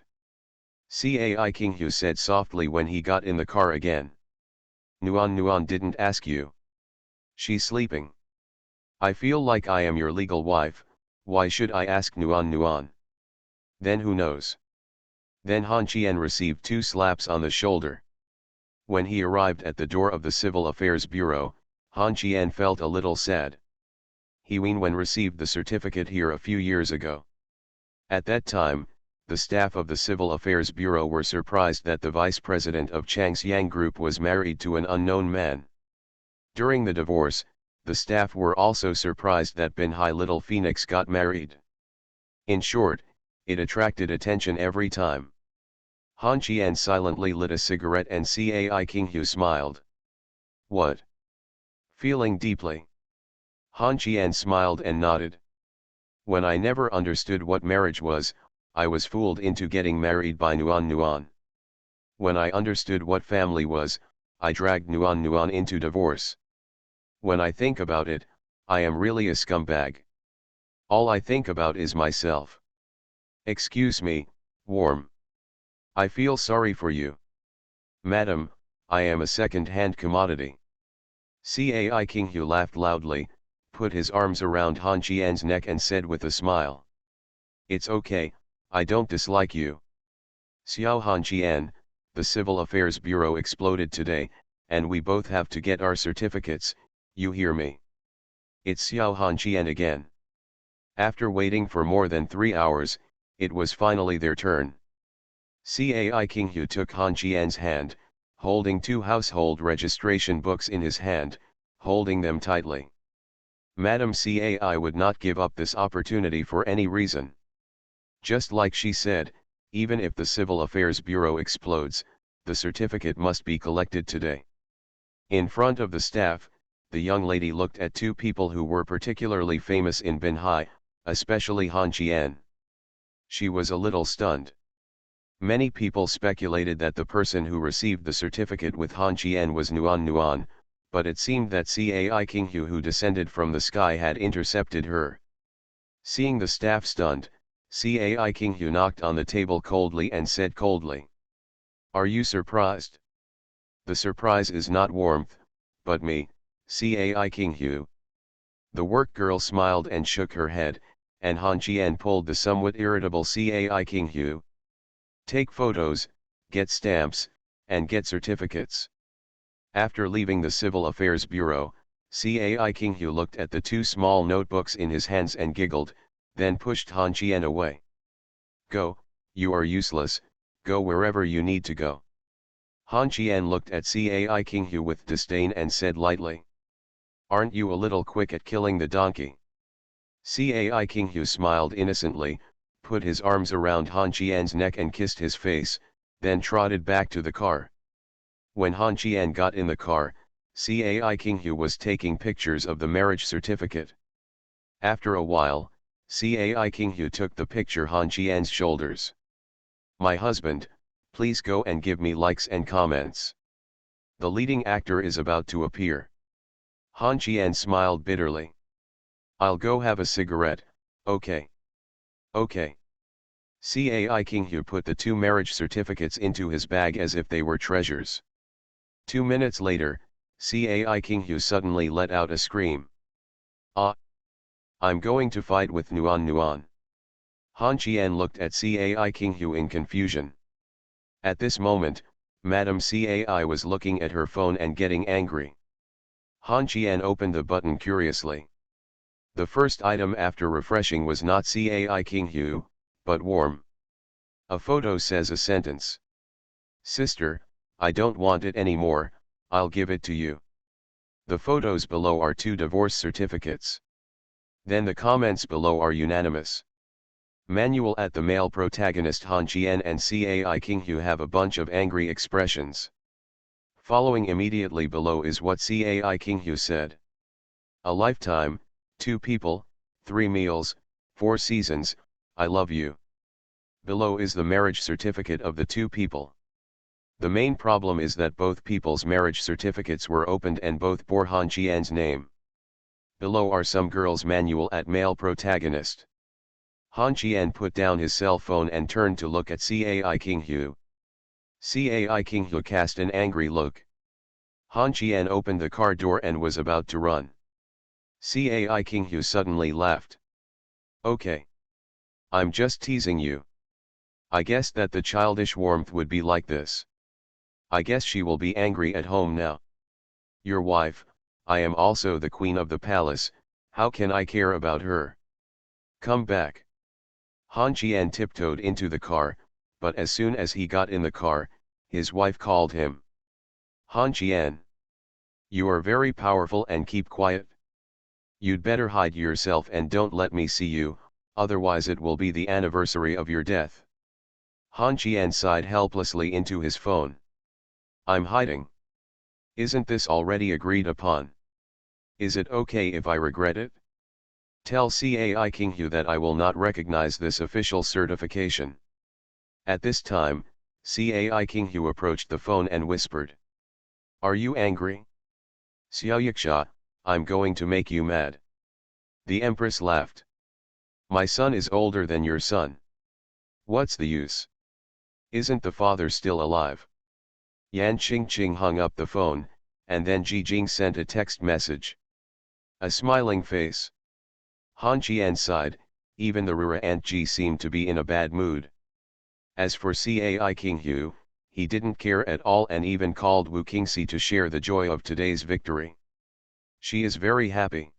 Cai Qinghu said softly when he got in the car again. Nuan didn't ask you. She's sleeping. I feel like I am your legal wife, why should I ask Nuan? Then who knows? Then Han Qian received 2 slaps on the shoulder. When he arrived at the door of the Civil Affairs Bureau, Han Qian felt a little sad. He Wenwen received the certificate here a few years ago. At that time, the staff of the Civil Affairs Bureau were surprised that the vice president of Chang's Yang Group was married to an unknown man. During the divorce, the staff were also surprised that Bin Hai Little Phoenix got married. In short, it attracted attention every time. Han Qian silently lit a cigarette and Cai Qinghu smiled. What? Feeling deeply. Han Qian smiled and nodded. When I never understood what marriage was, I was fooled into getting married by Nuan Nuan. When I understood what family was, I dragged Nuan Nuan into divorce. When I think about it, I am really a scumbag. All I think about is myself. Excuse me, Warm. I feel sorry for you. Madam, I am a second-hand commodity. Cai Qinghu laughed loudly, put his arms around Han Qian's neck and said with a smile. It's okay, I don't dislike you. Xiao Han Qian, the Civil Affairs Bureau exploded today, and we both have to get our certificates, you hear me? It's Xiao Han Qian again. After waiting for more than 3 hours, it was finally their turn. Cai Qinghu took Han Qian's hand, holding 2 household registration books in his hand, holding them tightly. Madam Cai would not give up this opportunity for any reason. Just like she said, even if the Civil Affairs Bureau explodes, the certificate must be collected today. In front of the staff, the young lady looked at 2 people who were particularly famous in Bin Hai, especially Han Qian. She was a little stunned. Many people speculated that the person who received the certificate with Han Qian was Nuan Nuan, but it seemed that Cai Qinghu who descended from the sky had intercepted her. Seeing the staff stunned, Cai Qinghu knocked on the table coldly and said coldly. Are you surprised? The surprise is not warmth, but me, Cai Qinghu. The work girl smiled and shook her head, and Han Qian pulled the somewhat irritable Cai Qinghu. Take photos, get stamps, and get certificates. After leaving the Civil Affairs Bureau, Cai Qinghu looked at the 2 small notebooks in his hands and giggled, then pushed Han Qian away. Go, you are useless, go wherever you need to go. Han Qian looked at Cai Qinghu with disdain and said lightly. Aren't you a little quick at killing the donkey? Cai Qinghu smiled innocently, put his arms around Han Qian's neck and kissed his face, then trotted back to the car. When Han Qian got in the car, Cai Qinghu was taking pictures of the marriage certificate. After a while, Cai Qinghu took the picture Han Qian's shoulders. My husband, please go and give me likes and comments. The leading actor is about to appear. Han Qian smiled bitterly. I'll go have a cigarette, okay. Okay. Cai Qinghu put the 2 marriage certificates into his bag as if they were treasures. 2 minutes later, Cai Qinghu suddenly let out a scream. Ah! I'm going to fight with Nuan Nuan. Han Qian looked at Cai Qinghu in confusion. At this moment, Madam Cai was looking at her phone and getting angry. Han Qian opened the button curiously. The first item after refreshing was not Cai Qinghu, but Warm. A photo says a sentence. Sister, I don't want it anymore, I'll give it to you. The photos below are 2 divorce certificates. Then the comments below are unanimous. Manual at the male protagonist Han Qian and Cai Qinghu have a bunch of angry expressions. Following immediately below is what Cai Qinghu said. A lifetime, 2 people, 3 meals, 4 seasons, I love you. Below is the marriage certificate of the 2 people. The main problem is that both people's marriage certificates were opened and both bore Han Qian's name. Below are some girls' manual at male protagonist. Han Qian put down his cell phone and turned to look at Cai Qinghu. Cai Qinghu cast an angry look. Han Qian opened the car door and was about to run. Cai Qinghu suddenly laughed. Okay. I'm just teasing you. I guess that the childish warmth would be like this. I guess she will be angry at home now. Your wife, I am also the queen of the palace, how can I care about her? Come back. Han Qian tiptoed into the car, but as soon as he got in the car, his wife called him. Han Qian. You are very powerful and keep quiet. You'd better hide yourself and don't let me see you, otherwise it will be the anniversary of your death. Han Qian sighed helplessly into his phone. I'm hiding. Isn't this already agreed upon? Is it okay if I regret it? Tell Cai Qinghu that I will not recognize this official certification. At this time, Cai Qinghu approached the phone and whispered. Are you angry? Xiaoyaksha, I'm going to make you mad. The Empress laughed. My son is older than your son. What's the use? Isn't the father still alive? Yan Qingqing hung up the phone, and then Ji Jing sent a text message. A smiling face. Han Qian sighed, even the Rura Aunt Ji seemed to be in a bad mood. As for Cai Qinghu, he didn't care at all and even called Wu Qingxi to share the joy of today's victory. She is very happy.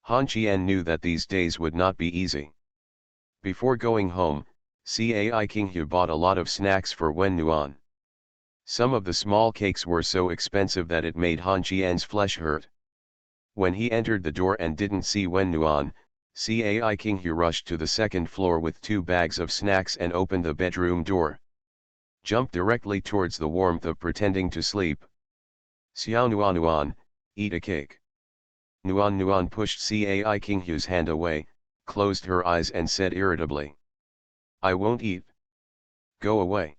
Han Qian knew that these days would not be easy. Before going home, Cai Qinghu bought a lot of snacks for Wen Nuan. Some of the small cakes were so expensive that it made Han Qian's flesh hurt. When he entered the door and didn't see Wen Nuan, Cai Qinghu rushed to the second floor with 2 bags of snacks and opened the bedroom door. Jumped directly towards the warmth of pretending to sleep. Xiao Nuan Nuan, eat a cake. Nuan Nuan pushed Cai Qinghu's hand away, closed her eyes and said irritably. I won't eat. Go away.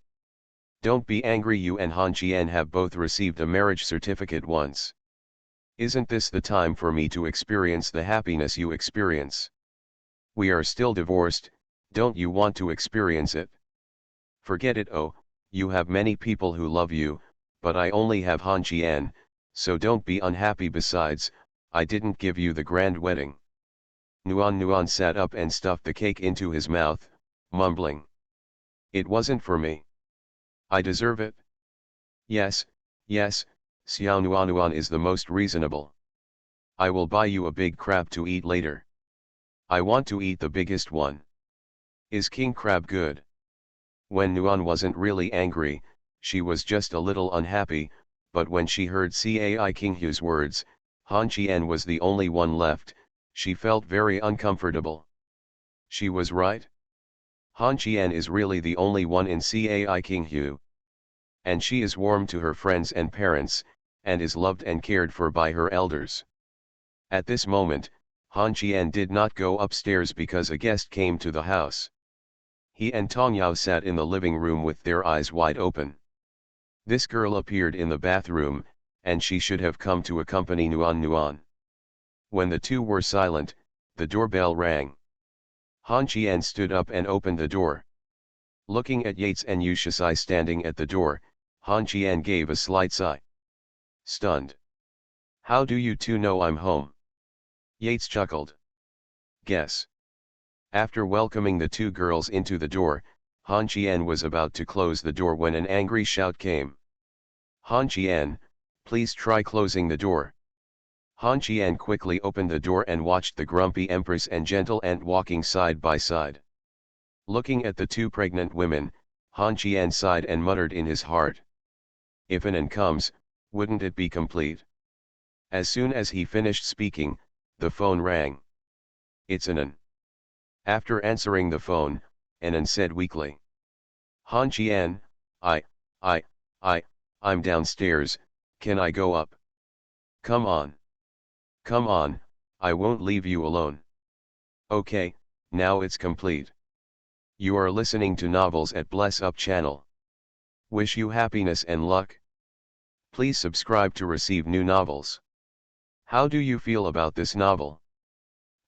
Don't be angry, you and Han Qian have both received a marriage certificate once. Isn't this the time for me to experience the happiness you experience? We are still divorced, don't you want to experience it? Forget it. Oh, you have many people who love you, but I only have Han Qian, so don't be unhappy. Besides, I didn't give you the grand wedding. Nuan Nuan sat up and stuffed the cake into his mouth, mumbling. It wasn't for me. I deserve it. Yes, yes, Xiao Nuan Nuan is the most reasonable. I will buy you a big crab to eat later. I want to eat the biggest one. Is king crab good? When Nuan wasn't really angry, she was just a little unhappy, but when she heard Cai Qinghu's words, Han Qian was the only one left, she felt very uncomfortable. She was right. Han Qian is really the only one in Cai Qinghu. And she is warm to her friends and parents, and is loved and cared for by her elders. At this moment, Han Qian did not go upstairs because a guest came to the house. He and Tong Yao sat in the living room with their eyes wide open. This girl appeared in the bathroom, and she should have come to accompany Nuan Nuan. When the two were silent, the doorbell rang. Han Qian stood up and opened the door. Looking at Yates and Yushasai standing at the door, Han Qian gave a slight sigh. Stunned. How do you two know I'm home? Yates chuckled. Guess. After welcoming the two girls into the door, Han Qian was about to close the door when an angry shout came. Han Qian, please try closing the door. Han Qian quickly opened the door and watched the grumpy Empress and gentle Aunt walking side by side. Looking at the two pregnant women, Han Qian sighed and muttered in his heart. If an An comes, wouldn't it be complete? As soon as he finished speaking, the phone rang. It's an An. After answering the phone, An said weakly. Han Qian, I'm downstairs, can I go up? Come on. Come on, I won't leave you alone. Okay, now it's complete. You are listening to novels at Bless Up channel. Wish you happiness and luck. Please subscribe to receive new novels. How do you feel about this novel?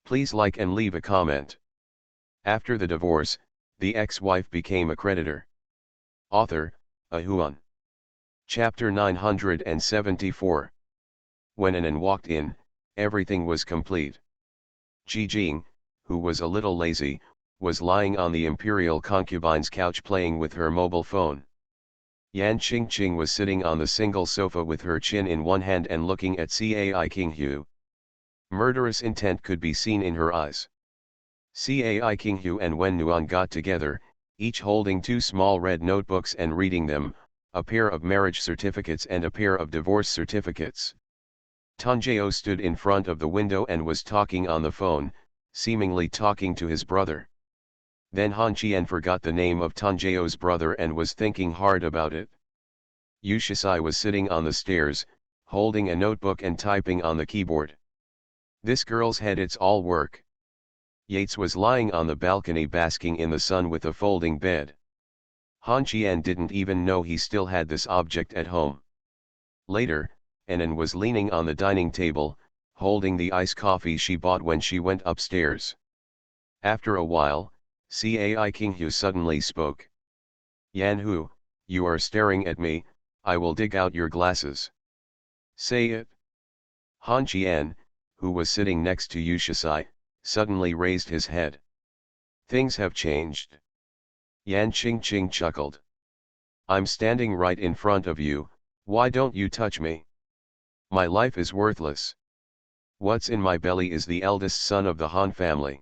Please like and leave a comment. After the divorce, the ex-wife became a creditor. Author, Ahuan. Chapter 974. When An walked in, everything was complete. Ji Jing, who was a little lazy, was lying on the imperial concubine's couch playing with her mobile phone. Yan Qingqing was sitting on the single sofa with her chin in one hand and looking at Cai Qinghu. Murderous intent could be seen in her eyes. Cai Kinghu and Wen Nuan got together, each holding two small red notebooks and reading them, a pair of marriage certificates and a pair of divorce certificates. Tanjeo stood in front of the window and was talking on the phone, seemingly talking to his brother. Then Han Qian forgot the name of Tanjeo's brother and was thinking hard about it. Yu Shisai was sitting on the stairs, holding a notebook and typing on the keyboard. This girl's head, it's all work. Yates was lying on the balcony basking in the sun with a folding bed. Han Qian didn't even know he still had this object at home. Later, Anan was leaning on the dining table, holding the iced coffee she bought when she went upstairs. After a while, Cai Kinghu suddenly spoke. Yan Hu, you are staring at me, I will dig out your glasses. Say it. Han Qian, who was sitting next to Yu Shisai, suddenly raised his head. Things have changed. Yan Qingqing chuckled. I'm standing right in front of you, why don't you touch me? My life is worthless. What's in my belly is the eldest son of the Han family.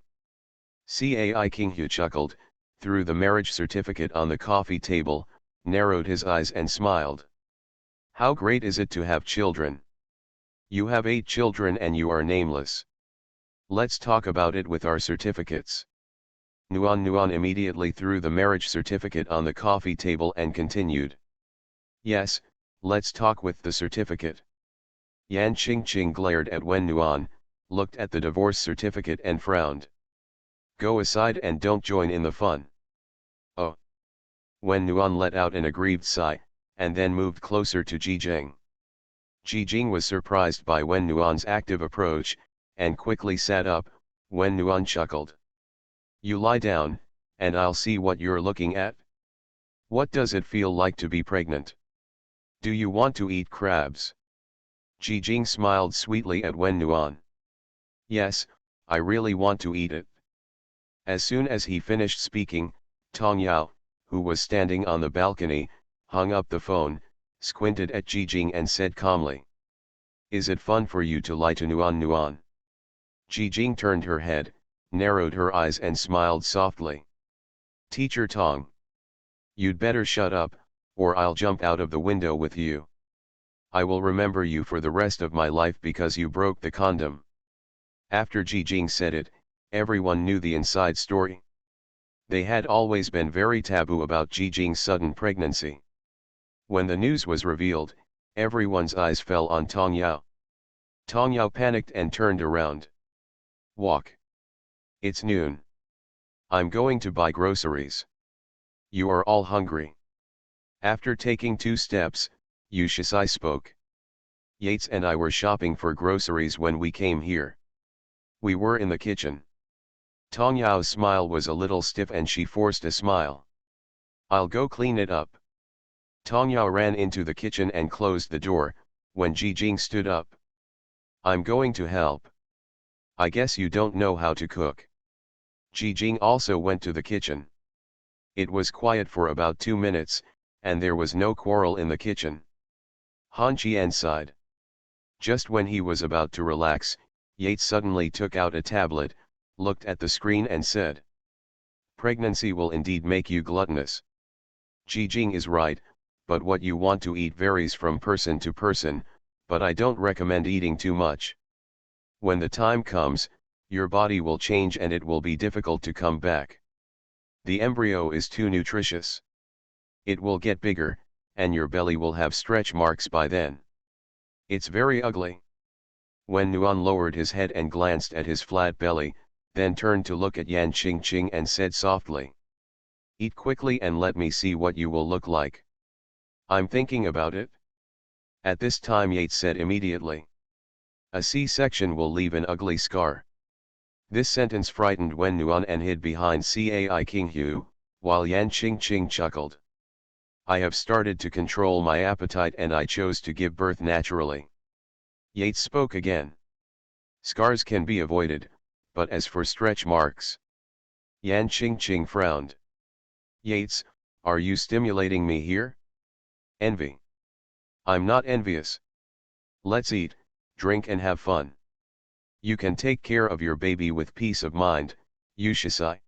Cai Kinghu chuckled, threw the marriage certificate on the coffee table, narrowed his eyes and smiled. How great is it to have children? You have 8 children and you are nameless. Let's talk about it with our certificates. Nuan immediately threw the marriage certificate on the coffee table and continued. Yes, let's talk with the certificate. Yan Qingqing glared at Wen Nuan, looked at the divorce certificate and frowned. Go aside and don't join in the fun. Oh. Wen Nuan let out an aggrieved sigh, and then moved closer to Ji Jing. Ji Jing was surprised by Wen Nuan's active approach, and quickly sat up. Wen Nuan chuckled. You lie down, and I'll see what you're looking at. What does it feel like to be pregnant? Do you want to eat crabs? Ji Jing smiled sweetly at Wen Nuan. Yes, I really want to eat it. As soon as he finished speaking, Tong Yao, who was standing on the balcony, hung up the phone, squinted at Ji Jing and said calmly. Is it fun for you to lie to Nuan? Ji Jing turned her head, narrowed her eyes and smiled softly. Teacher Tong. You'd better shut up, or I'll jump out of the window with you. I will remember you for the rest of my life because you broke the condom. After Ji Jing said it, everyone knew the inside story. They had always been very taboo about Ji Jing's sudden pregnancy. When the news was revealed, everyone's eyes fell on Tong Yao. Tong Yao panicked and turned around. Walk. It's noon. I'm going to buy groceries. You are all hungry. After taking 2 steps, Yu Shisai spoke. Yates and I were shopping for groceries when we came here. We were in the kitchen. Tong Yao's smile was a little stiff and she forced a smile. I'll go clean it up. Tong Yao ran into the kitchen and closed the door, when Ji Jing stood up. I'm going to help. I guess you don't know how to cook. Ji Jing also went to the kitchen. It was quiet for about 2 minutes, and there was no quarrel in the kitchen. Han Qian sighed. Just when he was about to relax, Yates suddenly took out a tablet, looked at the screen and said. Pregnancy will indeed make you gluttonous. Ji Jing is right, but what you want to eat varies from person to person, but I don't recommend eating too much. When the time comes, your body will change and it will be difficult to come back. The embryo is too nutritious. It will get bigger, and your belly will have stretch marks by then. It's very ugly. Wen Nuan lowered his head and glanced at his flat belly, then turned to look at Yan Qingqing and said softly. Eat quickly and let me see what you will look like. I'm thinking about it. At this time Yates said immediately. A C-section will leave an ugly scar. This sentence frightened Wen Nuan and hid behind Cai Kinghu, while Yan Qingqing chuckled. I have started to control my appetite and I chose to give birth naturally. Yates spoke again. Scars can be avoided, but as for stretch marks. Yan Qingqing frowned. Yates, are you stimulating me here? Envy. I'm not envious. Let's eat, drink and have fun. You can take care of your baby with peace of mind, Yushisai.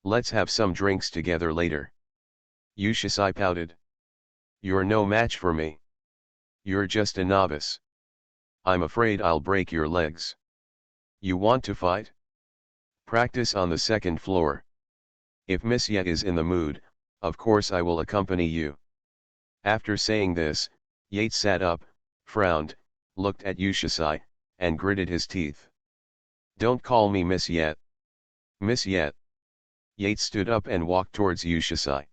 Let's have some drinks together later. Yushisai pouted. You're no match for me. You're just a novice. I'm afraid I'll break your legs. You want to fight? Practice on the second floor. If Miss Ye is in the mood, of course I will accompany you. After saying this, Yates sat up, frowned, looked at Yushisai, and gritted his teeth. Don't call me Miss Ye. Miss Ye. Yates stood up and walked towards Yushisai.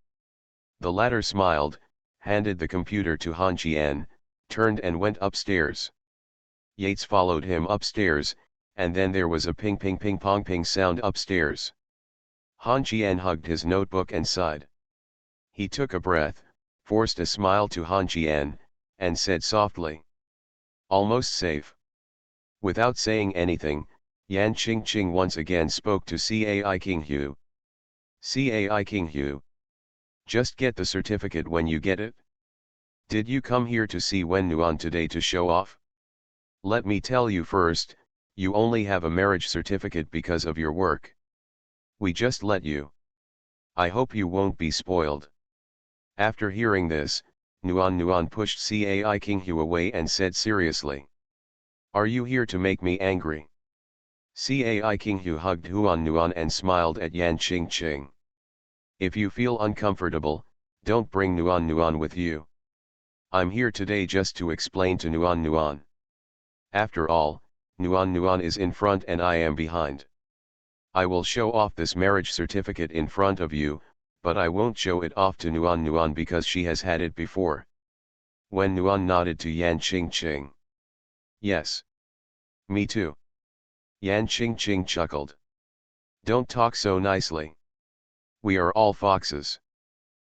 The latter smiled, handed the computer to Han Qian, turned and went upstairs. Yates followed him upstairs, and then there was a ping ping ping pong ping sound upstairs. Han Qian hugged his notebook and sighed. He took a breath, forced a smile to Han Qian, and said softly. Almost safe. Without saying anything, Yan Qingqing once again spoke to Cai Qinghu. Cai Qinghu. Just get the certificate when you get it? Did you come here to see Wen Nuan today to show off? Let me tell you first, you only have a marriage certificate because of your work. We just let you. I hope you won't be spoiled. After hearing this, Nuan pushed Cai Qinghu away and said seriously. Are you here to make me angry? Cai Qinghu hugged Nuan and smiled at Yan Qingqing. If you feel uncomfortable, don't bring Nuan with you. I'm here today just to explain to Nuan. After all, Nuan is in front and I am behind. I will show off this marriage certificate in front of you, but I won't show it off to Nuan because she has had it before. When Nuan nodded to Yan Qingqing. Yes. Me too. Yan Qingqing chuckled. Don't talk so nicely. We are all foxes.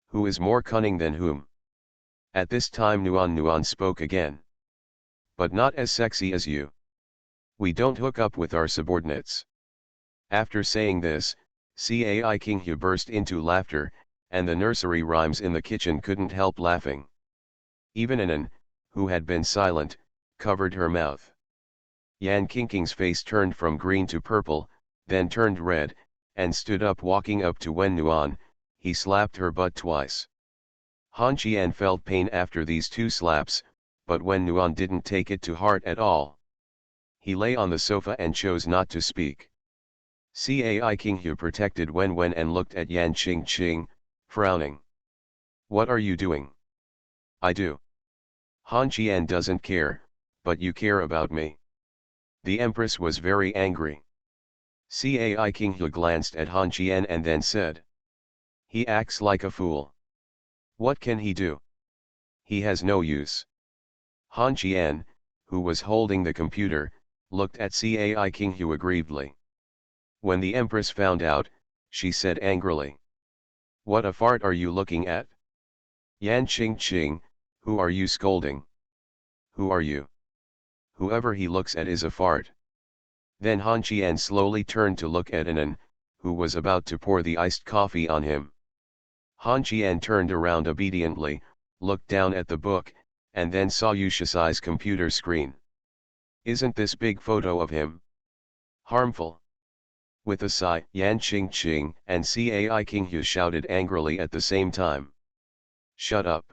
Who is more cunning than whom? At this time Nuan spoke again. But not as sexy as you. We don't hook up with our subordinates. After saying this, Cai Qinghu burst into laughter, and the nursery rhymes in the kitchen couldn't help laughing. Even Anan, who had been silent, covered her mouth. Yan Qingqing's face turned from green to purple, then turned red, and stood up walking up to Wen Nuan. He slapped her butt twice. Han Qian felt pain after these two slaps, but Wen Nuan didn't take it to heart at all. He lay on the sofa and chose not to speak. Cai Qinghu protected Wen and looked at Yan Qingqing, frowning. What are you doing? I do. Han Qian doesn't care, but you care about me. The Empress was very angry. Cai Qinghu glanced at Han Qian and then said. He acts like a fool. What can he do? He has no use. Han Qian, who was holding the computer, looked at Cai Qinghu aggrievedly. When the Empress found out, she said angrily. What a fart are you looking at? Yan Qingqing, who are you scolding? Who are you? Whoever he looks at is a fart. Then Han Qian slowly turned to look at Anan, who was about to pour the iced coffee on him. Han Qian turned around obediently, looked down at the book, and then saw Yushisai's computer screen. Isn't this big photo of him harmful? With a sigh, Yan Qingqing and Cai Qinghu shouted angrily at the same time. Shut up.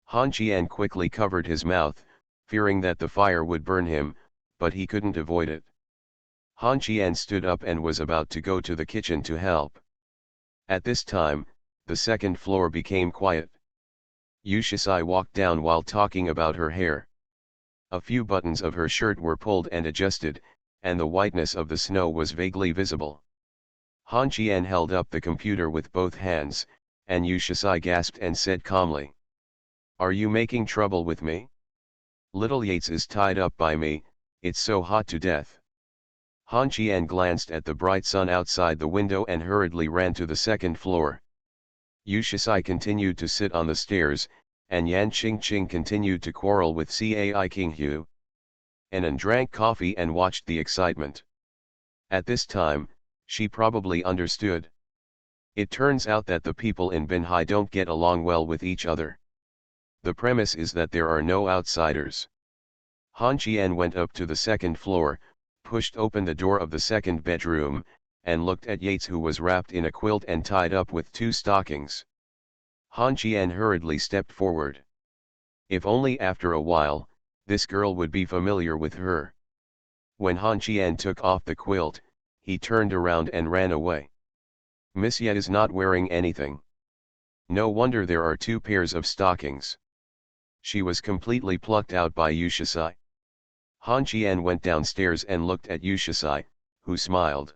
Han Qian quickly covered his mouth, fearing that the fire would burn him, but he couldn't avoid it. Han Qian stood up and was about to go to the kitchen to help. At this time, the second floor became quiet. Yushisai walked down while talking about her hair. A few buttons of her shirt were pulled and adjusted, and the whiteness of the snow was vaguely visible. Han Qian held up the computer with both hands, and Yushisai gasped and said calmly. Are you making trouble with me? Little Yates is tied up by me, it's so hot to death. Han Qian glanced at the bright sun outside the window and hurriedly ran to the second floor. Yushisai continued to sit on the stairs, and Yan Qingqing continued to quarrel with Cai Qinghu. Anan drank coffee and watched the excitement. At this time, she probably understood. It turns out that the people in Binhai don't get along well with each other. The premise is that there are no outsiders. Han Qian went up to the second floor, pushed open the door of the second bedroom, and looked at Yates, who was wrapped in a quilt and tied up with 2 stockings. Han Qian hurriedly stepped forward. If only after a while, this girl would be familiar with her. When Han Qian took off the quilt, he turned around and ran away. Miss Ye is not wearing anything. No wonder there are 2 pairs of stockings. She was completely plucked out by Yushasai. Han Qian went downstairs and looked at Yushasai, who smiled.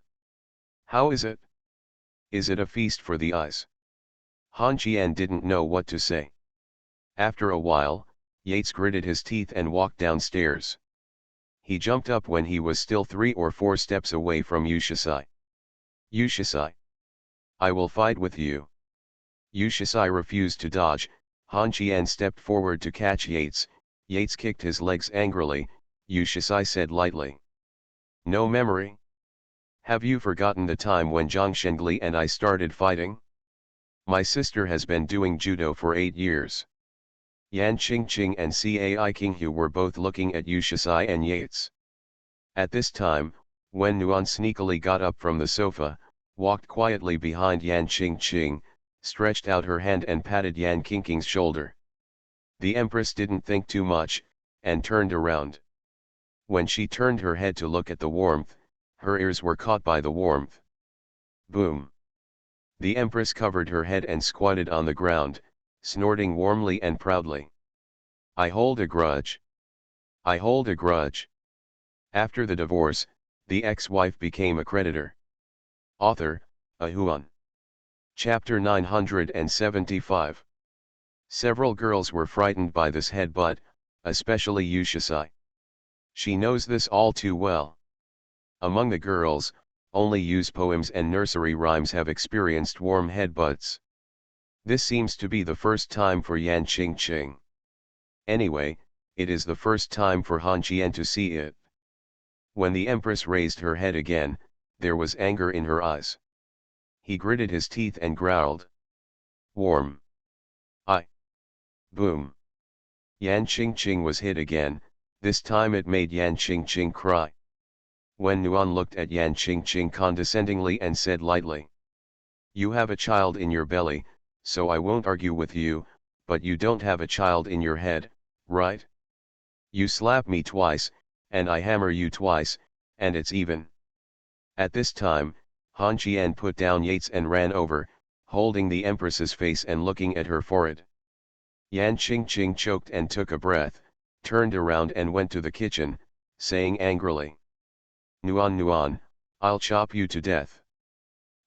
How is it? Is it a feast for the eyes? Han Qian didn't know what to say. After a while, Yates gritted his teeth and walked downstairs. He jumped up when he was still 3 or 4 steps away from Yushasai. Yushasai! I will fight with you. Yushasai refused to dodge. Han Qian stepped forward to catch Yates. Yates kicked his legs angrily. Yushasai said lightly. No memory? Have you forgotten the time when Zhang Shengli and I started fighting? My sister has been doing judo for 8 years. Yan Qingqing and Cai Qinghu were both looking at Yushasai and Yates. At this time, Wen Nuan sneakily got up from the sofa, walked quietly behind Yan Qingqing, stretched out her hand and patted Yan Qingqing's shoulder. The Empress didn't think too much, and turned around. When she turned her head to look at the warmth, her ears were caught by the warmth. Boom! The Empress covered her head and squatted on the ground, snorting warmly and proudly. I hold a grudge. I hold a grudge. After the divorce, the ex-wife became a creditor. Author, Ahuan. Chapter 975. Several girls were frightened by this headbutt, especially Yushasai. She knows this all too well. Among the girls, only Yu's poems and nursery rhymes have experienced warm headbutts. This seems to be the first time for Yan Qingqing. Anyway, it is the first time for Han Qian to see it. When the Empress raised her head again, there was anger in her eyes. He gritted his teeth and growled. Warm. Boom. Yan Qingqing was hit again. This time it made Yan Qingqing cry. Wen Nuan looked at Yan Qingqing condescendingly and said lightly. You have a child in your belly, so I won't argue with you, but you don't have a child in your head, right? You slap me twice, and I hammer you twice, and it's even. At this time, Han Qian put down Yates and ran over, holding the Empress's face and looking at her forehead. Yan Qingqing choked and took a breath, turned around and went to the kitchen, saying angrily. Nuan Nuan, I'll chop you to death.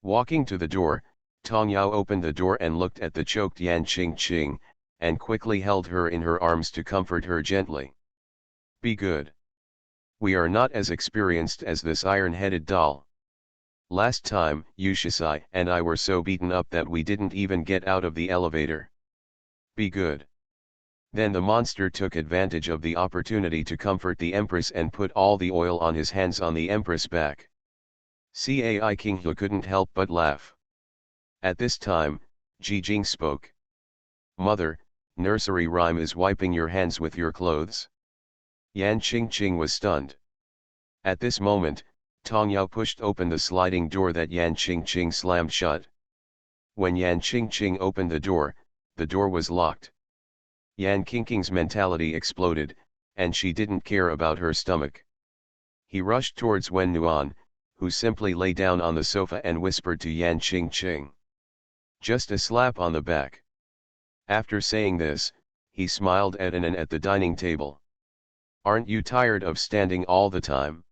Walking to the door, Tong Yao opened the door and looked at the choked Yan Qingqing, and quickly held her in her arms to comfort her gently. Be good. We are not as experienced as this iron-headed doll. Last time, Yushasai and I were so beaten up that we didn't even get out of the elevator. Be good. Then the monster took advantage of the opportunity to comfort the Empress and put all the oil on his hands on the Empress' back. Cai Qinghu couldn't help but laugh. At this time, Ji Jing spoke. Mother, nursery rhyme is wiping your hands with your clothes. Yan Qingqing was stunned. At this moment, Tong Yao pushed open the sliding door that Yan Qingqing slammed shut. When Yan Qingqing opened the door was locked. Yan Qingqing's mentality exploded, and she didn't care about her stomach. He rushed towards Wen Nuan, who simply lay down on the sofa and whispered to Yan Qingqing. Just a slap on the back. After saying this, he smiled at Anan at the dining table. Aren't you tired of standing all the time?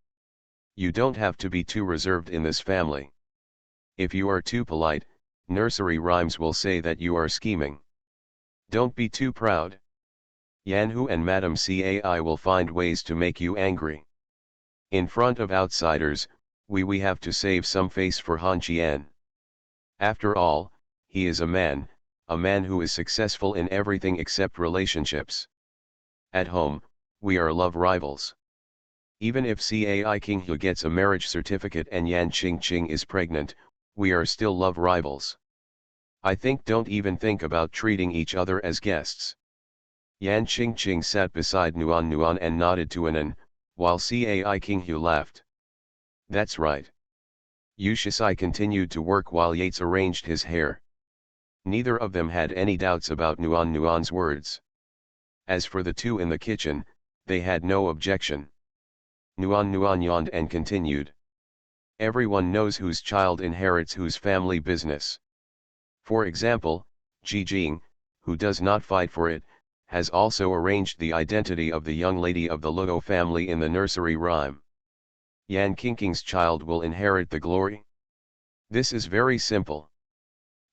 You don't have to be too reserved in this family. If you are too polite, nursery rhymes will say that you are scheming. Don't be too proud. Yanhu and Madam Cai will find ways to make you angry. In front of outsiders, we have to save some face for Han Qian. After all, he is a man who is successful in everything except relationships. At home, we are love rivals. Even if Cai Qinghu gets a marriage certificate and Yan Qingqing is pregnant, we are still love rivals. I think don't even think about treating each other as guests. Yan Qingqing sat beside Nuan Nuan and nodded to Anan, while Cai Qinghu laughed. That's right. Yushasai continued to work while Yates arranged his hair. Neither of them had any doubts about Nuan's words. As for the two in the kitchen, they had no objection. Nuan yawned and continued. Everyone knows whose child inherits whose family business. For example, Jijing, who does not fight for it, has also arranged the identity of the young lady of the Luo family in the nursery rhyme. Yan Qingqing's child will inherit the glory. This is very simple.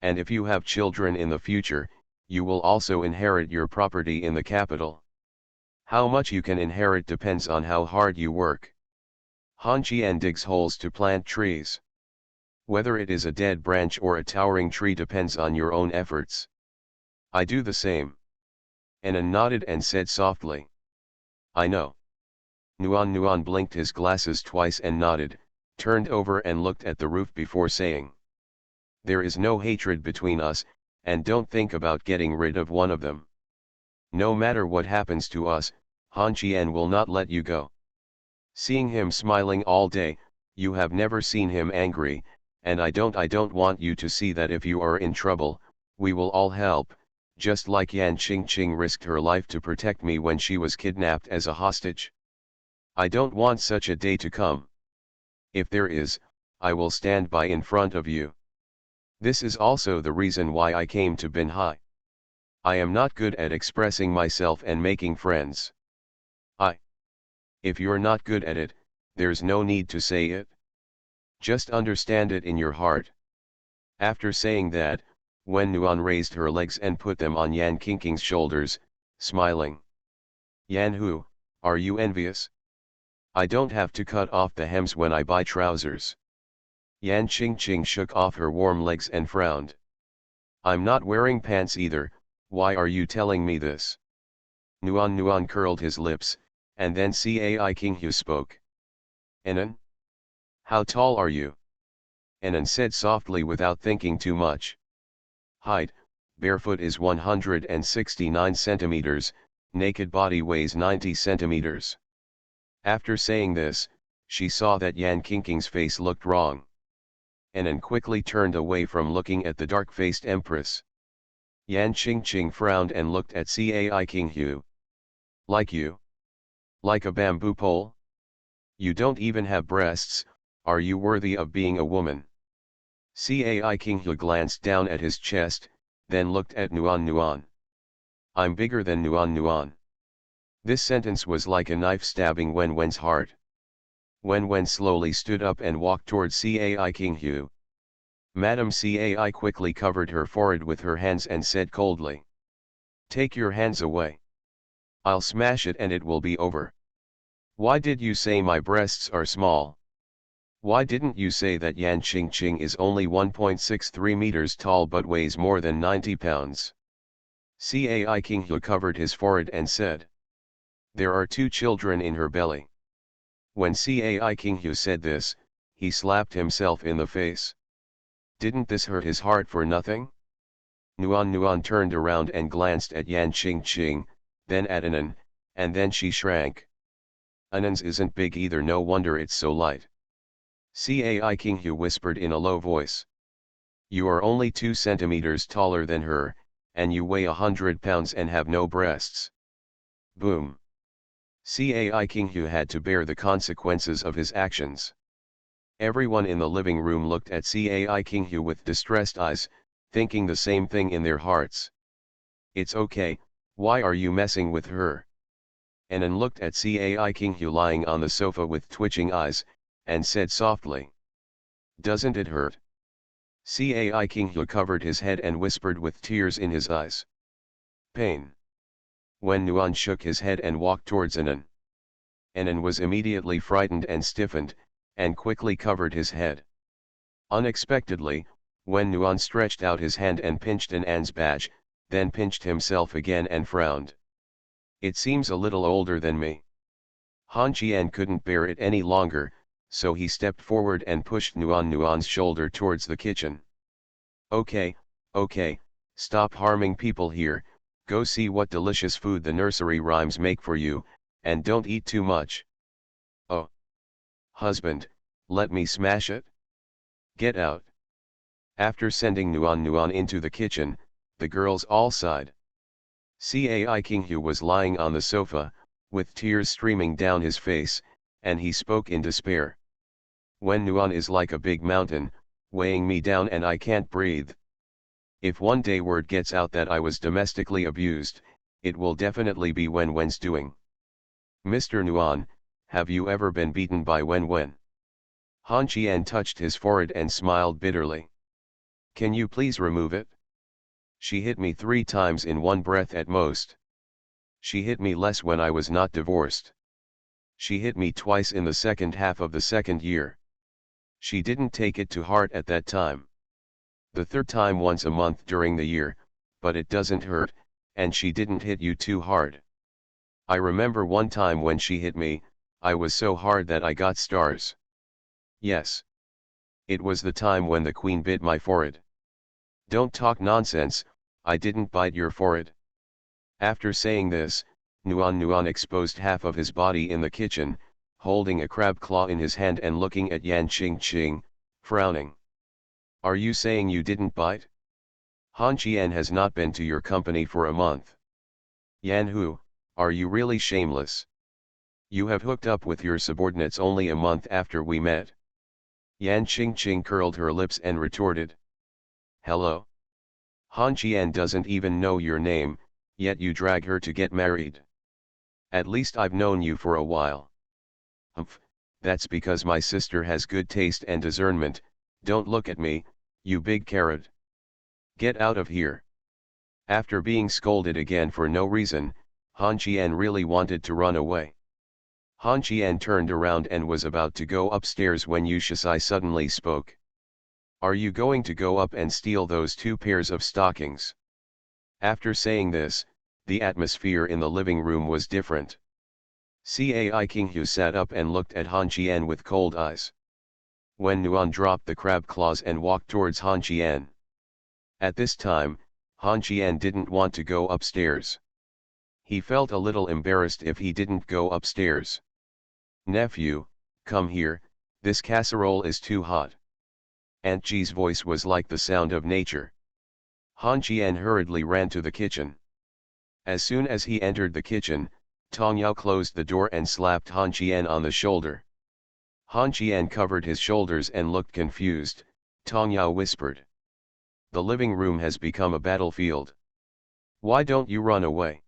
And if you have children in the future, you will also inherit your property in the capital. How much you can inherit depends on how hard you work. Han Qian digs holes to plant trees. Whether it is a dead branch or a towering tree depends on your own efforts. I do the same. Anan nodded and said softly. I know. Nuan blinked his glasses twice and nodded, turned over and looked at the roof before saying. There is no hatred between us, and don't think about getting rid of one of them. No matter what happens to us, Han Qian will not let you go. Seeing him smiling all day, you have never seen him angry, and I don't want you to see that if you are in trouble, we will all help, just like Yan Qingqing risked her life to protect me when she was kidnapped as a hostage. I don't want such a day to come. If there is, I will stand by in front of you. This is also the reason why I came to Binhai. I am not good at expressing myself and making friends. If you're not good at it, there's no need to say it. Just understand it in your heart. After saying that, Wen Nuan raised her legs and put them on Yan Qingqing's shoulders, smiling. Yan Hu, are you envious? I don't have to cut off the hems when I buy trousers. Yan Qingqing shook off her warm legs and frowned. I'm not wearing pants either, why are you telling me this? Nuan curled his lips, and then Cai Qinghu spoke. Anan? How tall are you? Anan said softly without thinking too much. Height, barefoot is 169 centimeters, naked body weighs 90 centimeters. After saying this, she saw that Yan Qingqing's face looked wrong. Anan quickly turned away from looking at the dark-faced empress. Yan Qingqing frowned and looked at Cai Qinghu. Like you? Like a bamboo pole? You don't even have breasts, are you worthy of being a woman? Cai Qinghu glanced down at his chest, then looked at Nuan. I'm bigger than Nuan. This sentence was like a knife stabbing Wen's heart. Wen slowly stood up and walked towards Cai Qinghu. Madam Cai quickly covered her forehead with her hands and said coldly. Take your hands away. I'll smash it and it will be over. Why did you say my breasts are small? Why didn't you say that Yan Qingqing is only 1.63 meters tall but weighs more than 90 pounds? Cai Qinghu covered his forehead and said. There are 2 children in her belly. When Cai Qinghu said this, he slapped himself in the face. Didn't this hurt his heart for nothing? Nuan turned around and glanced at Yan Qingqing, then at Anan, and then she shrank. Anan's isn't big either, no wonder it's so light. Cai Qinghu whispered in a low voice. You are only 2 centimeters taller than her, and you weigh 100 pounds and have no breasts. Boom. Cai Qinghu had to bear the consequences of his actions. Everyone in the living room looked at Cai Qinghu with distressed eyes, thinking the same thing in their hearts. It's okay, why are you messing with her? Anan looked at Cai Qinghu lying on the sofa with twitching eyes, and said softly. Doesn't it hurt? Cai Qinghu covered his head and whispered with tears in his eyes. Pain. Wen Nuan shook his head and walked towards Anan. Anan was immediately frightened and stiffened, and quickly covered his head. Unexpectedly, Wen Nuan stretched out his hand and pinched Anan's badge, then pinched himself again and frowned. It seems a little older than me. Han Qian couldn't bear it any longer, so he stepped forward and pushed Nuan's shoulder towards the kitchen. Okay, stop harming people here, go see what delicious food the nursery rhymes make for you, and don't eat too much. Oh. Husband, let me smash it? Get out. After sending Nuan into the kitchen, the girls all sighed. Cai Kinghu was lying on the sofa, with tears streaming down his face, and he spoke in despair. When Nuan is like a big mountain, weighing me down and I can't breathe. If one day word gets out that I was domestically abused, it will definitely be Wen's doing. Mr. Nuan, have you ever been beaten by Wen? Han Qian touched his forehead and smiled bitterly. Can you please remove it? She hit me 3 times in one breath at most. She hit me less when I was not divorced. She hit me twice in the second half of the second year. She didn't take it to heart at that time. The third time once a month during the year, but it doesn't hurt, and she didn't hit you too hard. I remember one time when she hit me, I was so hard that I got stars. Yes. It was the time when the queen bit my forehead. Don't talk nonsense, I didn't bite your forehead. After saying this, Nuan exposed half of his body in the kitchen, holding a crab claw in his hand and looking at Yan Qingqing, frowning. Are you saying you didn't bite? Han Qian has not been to your company for a month. Yan Hu, are you really shameless? You have hooked up with your subordinates only a month after we met. Yan Qingqing curled her lips and retorted. Hello? Han Qian doesn't even know your name, yet you drag her to get married. At least I've known you for a while. Humph, that's because my sister has good taste and discernment. Don't look at me, you big carrot. Get out of here. After being scolded again for no reason, Han Qian really wanted to run away. Han Qian turned around and was about to go upstairs when Yu Shixi suddenly spoke. Are you going to go up and steal those 2 pairs of stockings? After saying this, the atmosphere in the living room was different. Cai Kinghu sat up and looked at Han Qian with cold eyes. Wen Nuan dropped the crab claws and walked towards Han Qian. At this time, Han Qian didn't want to go upstairs. He felt a little embarrassed if he didn't go upstairs. Nephew, come here, this casserole is too hot. Aunt Ji's voice was like the sound of nature. Han Qian hurriedly ran to the kitchen. As soon as he entered the kitchen, Tong Yao closed the door and slapped Han Qian on the shoulder. Han Qian covered his shoulders and looked confused. Tong Yao whispered. The living room has become a battlefield. Why don't you run away?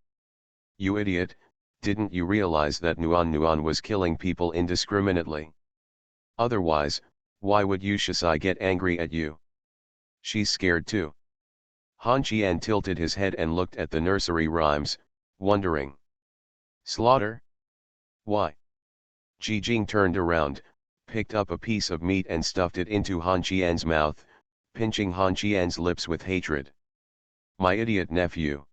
You idiot, didn't you realize that Nuan was killing people indiscriminately? Otherwise, why would Yu Shixi get angry at you? She's scared too. Han Qian tilted his head and looked at the nursery rhymes, wondering. Slaughter? Why? Ji Jing turned around, picked up a piece of meat and stuffed it into Han Qian's mouth, pinching Han Qian's lips with hatred. My idiot nephew.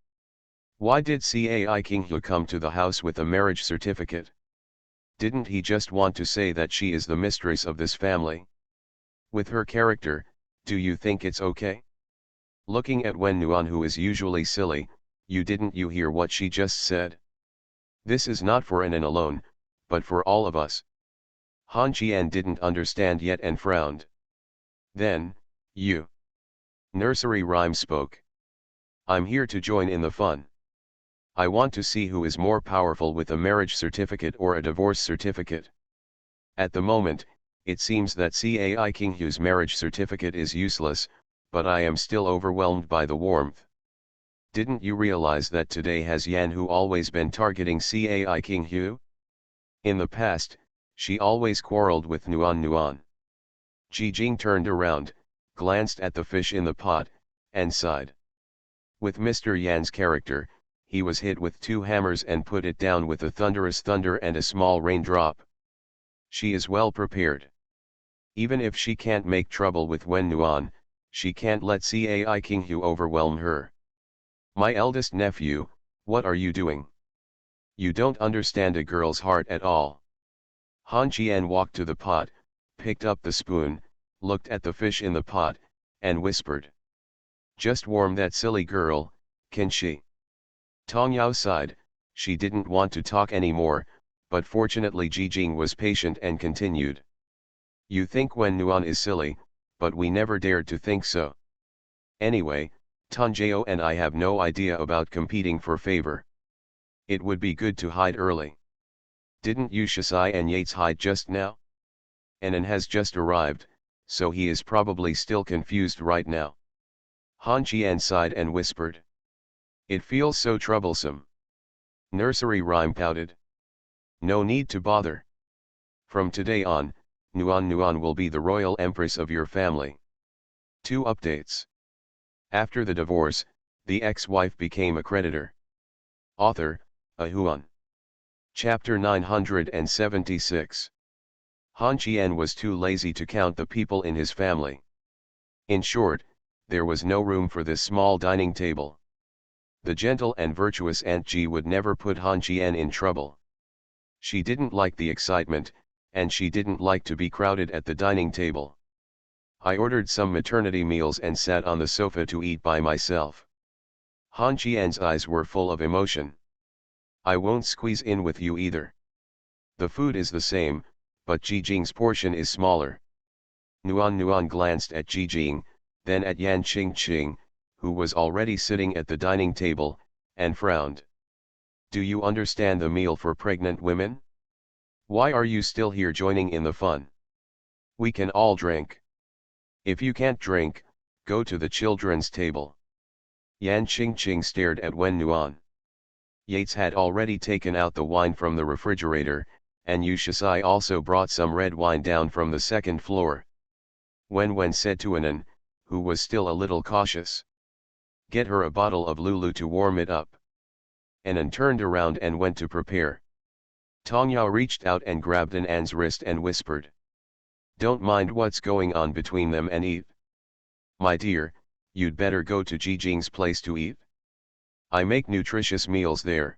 Why did Cai Kinghu come to the house with a marriage certificate? Didn't he just want to say that she is the mistress of this family? With her character, do you think it's okay? Looking at Wen Nuan, who is usually silly, didn't you hear what she just said? This is not for Anan alone, but for all of us. Han Qian didn't understand yet and frowned. Then, you. Nursery rhyme spoke. I'm here to join in the fun. I want to see who is more powerful with a marriage certificate or a divorce certificate. At the moment, it seems that Cai Kinghu's marriage certificate is useless, but I am still overwhelmed by the warmth. Didn't you realize that today has Yan Hu always been targeting Cai Kinghu? In the past, she always quarreled with Nuan. Ji Jing turned around, glanced at the fish in the pot, and sighed. With Mr. Yan's character, he was hit with 2 hammers and put it down with a thunderous thunder and a small raindrop. She is well prepared. Even if she can't make trouble with Wen Nuan, she can't let Cai Kinghu overwhelm her. My eldest nephew, what are you doing? You don't understand a girl's heart at all. Han Qian walked to the pot, picked up the spoon, looked at the fish in the pot, and whispered. Just warm that silly girl, can she? Tong Yao sighed, she didn't want to talk anymore, but fortunately Ji Jing was patient and continued. You think Wen Nuan is silly, but we never dared to think so. Anyway, Tanjeo and I have no idea about competing for favor. It would be good to hide early. Didn't you Shisai and Yates hide just now? Anan has just arrived, so he is probably still confused right now. Han Qian sighed and whispered. It feels so troublesome. Nursery rhyme pouted. No need to bother. From today on, Nuan will be the royal empress of your family. 2 updates. After the divorce, the ex-wife became a creditor. Author, Huan. Chapter 976. Han Qian was too lazy to count the people in his family. In short, there was no room for this small dining table. The gentle and virtuous Aunt Ji would never put Han Qian in trouble. She didn't like the excitement, and she didn't like to be crowded at the dining table. I ordered some maternity meals and sat on the sofa to eat by myself. Han Qian's eyes were full of emotion. I won't squeeze in with you either. The food is the same, but Ji Jing's portion is smaller. Nuan glanced at Ji Jing, then at Yan Qingqing, who was already sitting at the dining table, and frowned. Do you understand the meal for pregnant women? Why are you still here joining in the fun? We can all drink. If you can't drink, go to the children's table. Yan Qingqing stared at Wen Nuan. Yates had already taken out the wine from the refrigerator, and Yu Shisai also brought some red wine down from the second floor. Wen said to Anan, who was still a little cautious. Get her a bottle of Lulu to warm it up. Anan turned around and went to prepare. Tong Yao reached out and grabbed Anan's wrist and whispered. Don't mind what's going on between them and eat. My dear, you'd better go to Ji Jing's place to eat. I make nutritious meals there.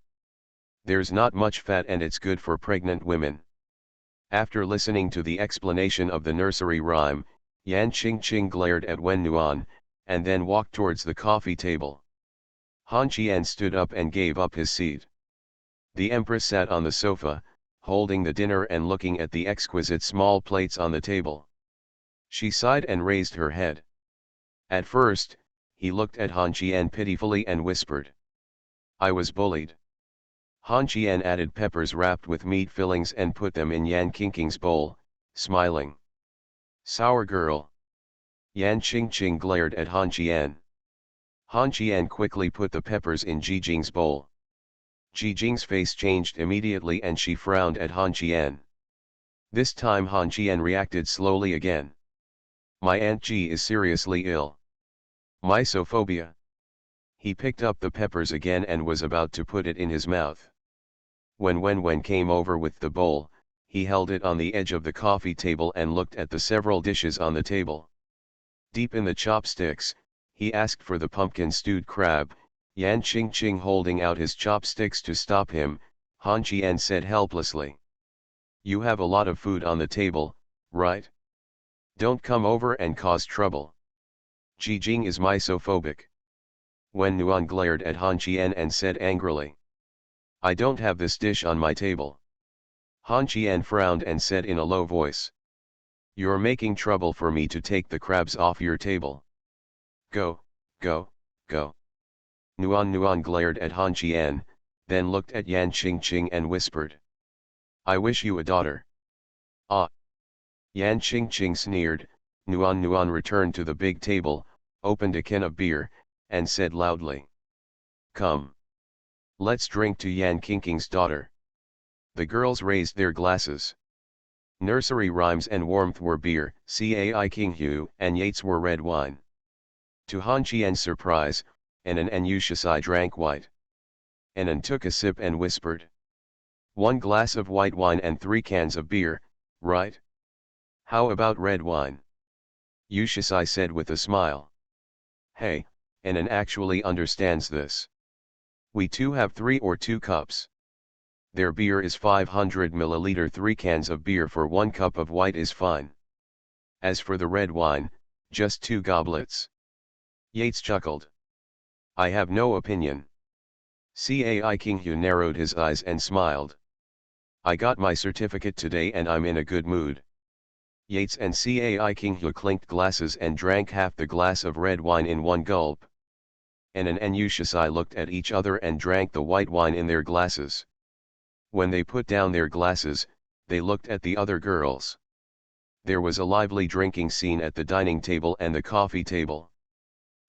There's not much fat and it's good for pregnant women. After listening to the explanation of the nursery rhyme, Yan Qingqing glared at Wen Nuan, and then walked towards the coffee table. Han Qian stood up and gave up his seat. The empress sat on the sofa, holding the dinner and looking at the exquisite small plates on the table. She sighed and raised her head. At first, he looked at Han Qian pitifully and whispered. I was bullied. Han Qian added peppers wrapped with meat fillings and put them in Yan Qingqing's bowl, smiling. Sour girl. Yan Qingqing glared at Han Qian. Han Qian quickly put the peppers in Ji Jing's bowl. Ji Jing's face changed immediately and she frowned at Han Qian. This time Han Qian reacted slowly again. My Aunt Ji is seriously ill. Mysophobia. He picked up the peppers again and was about to put it in his mouth. When Wen came over with the bowl, he held it on the edge of the coffee table and looked at the several dishes on the table. Deep in the chopsticks, he asked for the pumpkin stewed crab. Yan Qingqing holding out his chopsticks to stop him, Han Qian said helplessly. You have a lot of food on the table, right? Don't come over and cause trouble. Ji Jing is misophobic. Wen Nuan glared at Han Qian and said angrily. I don't have this dish on my table. Han Qian frowned and said in a low voice. You're making trouble for me to take the crabs off your table. Go, go, go. Nuan glared at Han Qian, then looked at Yan Qingqing and whispered. I wish you a daughter. Ah. Yan Qingqing sneered. Nuan returned to the big table, opened a can of beer, and said loudly. Come. Let's drink to Yan Qingqing's daughter. The girls raised their glasses. Nursery rhymes and warmth were beer, Cai Qinghu and Yates were red wine. To Han Qian's surprise, Anan and Yu Shisai drank white. Anan took a sip and whispered. 1 glass of white wine and 3 cans of beer, right? How about red wine? Yu Shisai said with a smile. Hey, Anan actually understands this. We too have 3 or 2 cups. Their beer is 500 milliliter. 3 cans of beer for 1 cup of white is fine. As for the red wine, just 2 goblets. Yates chuckled. I have no opinion. Cai Qinghu narrowed his eyes and smiled. I got my certificate today and I'm in a good mood. Yates and Cai Kinghu clinked glasses and drank half the glass of red wine in one gulp. An and Ushasai looked at each other and drank the white wine in their glasses. When they put down their glasses, they looked at the other girls. There was a lively drinking scene at the dining table and the coffee table.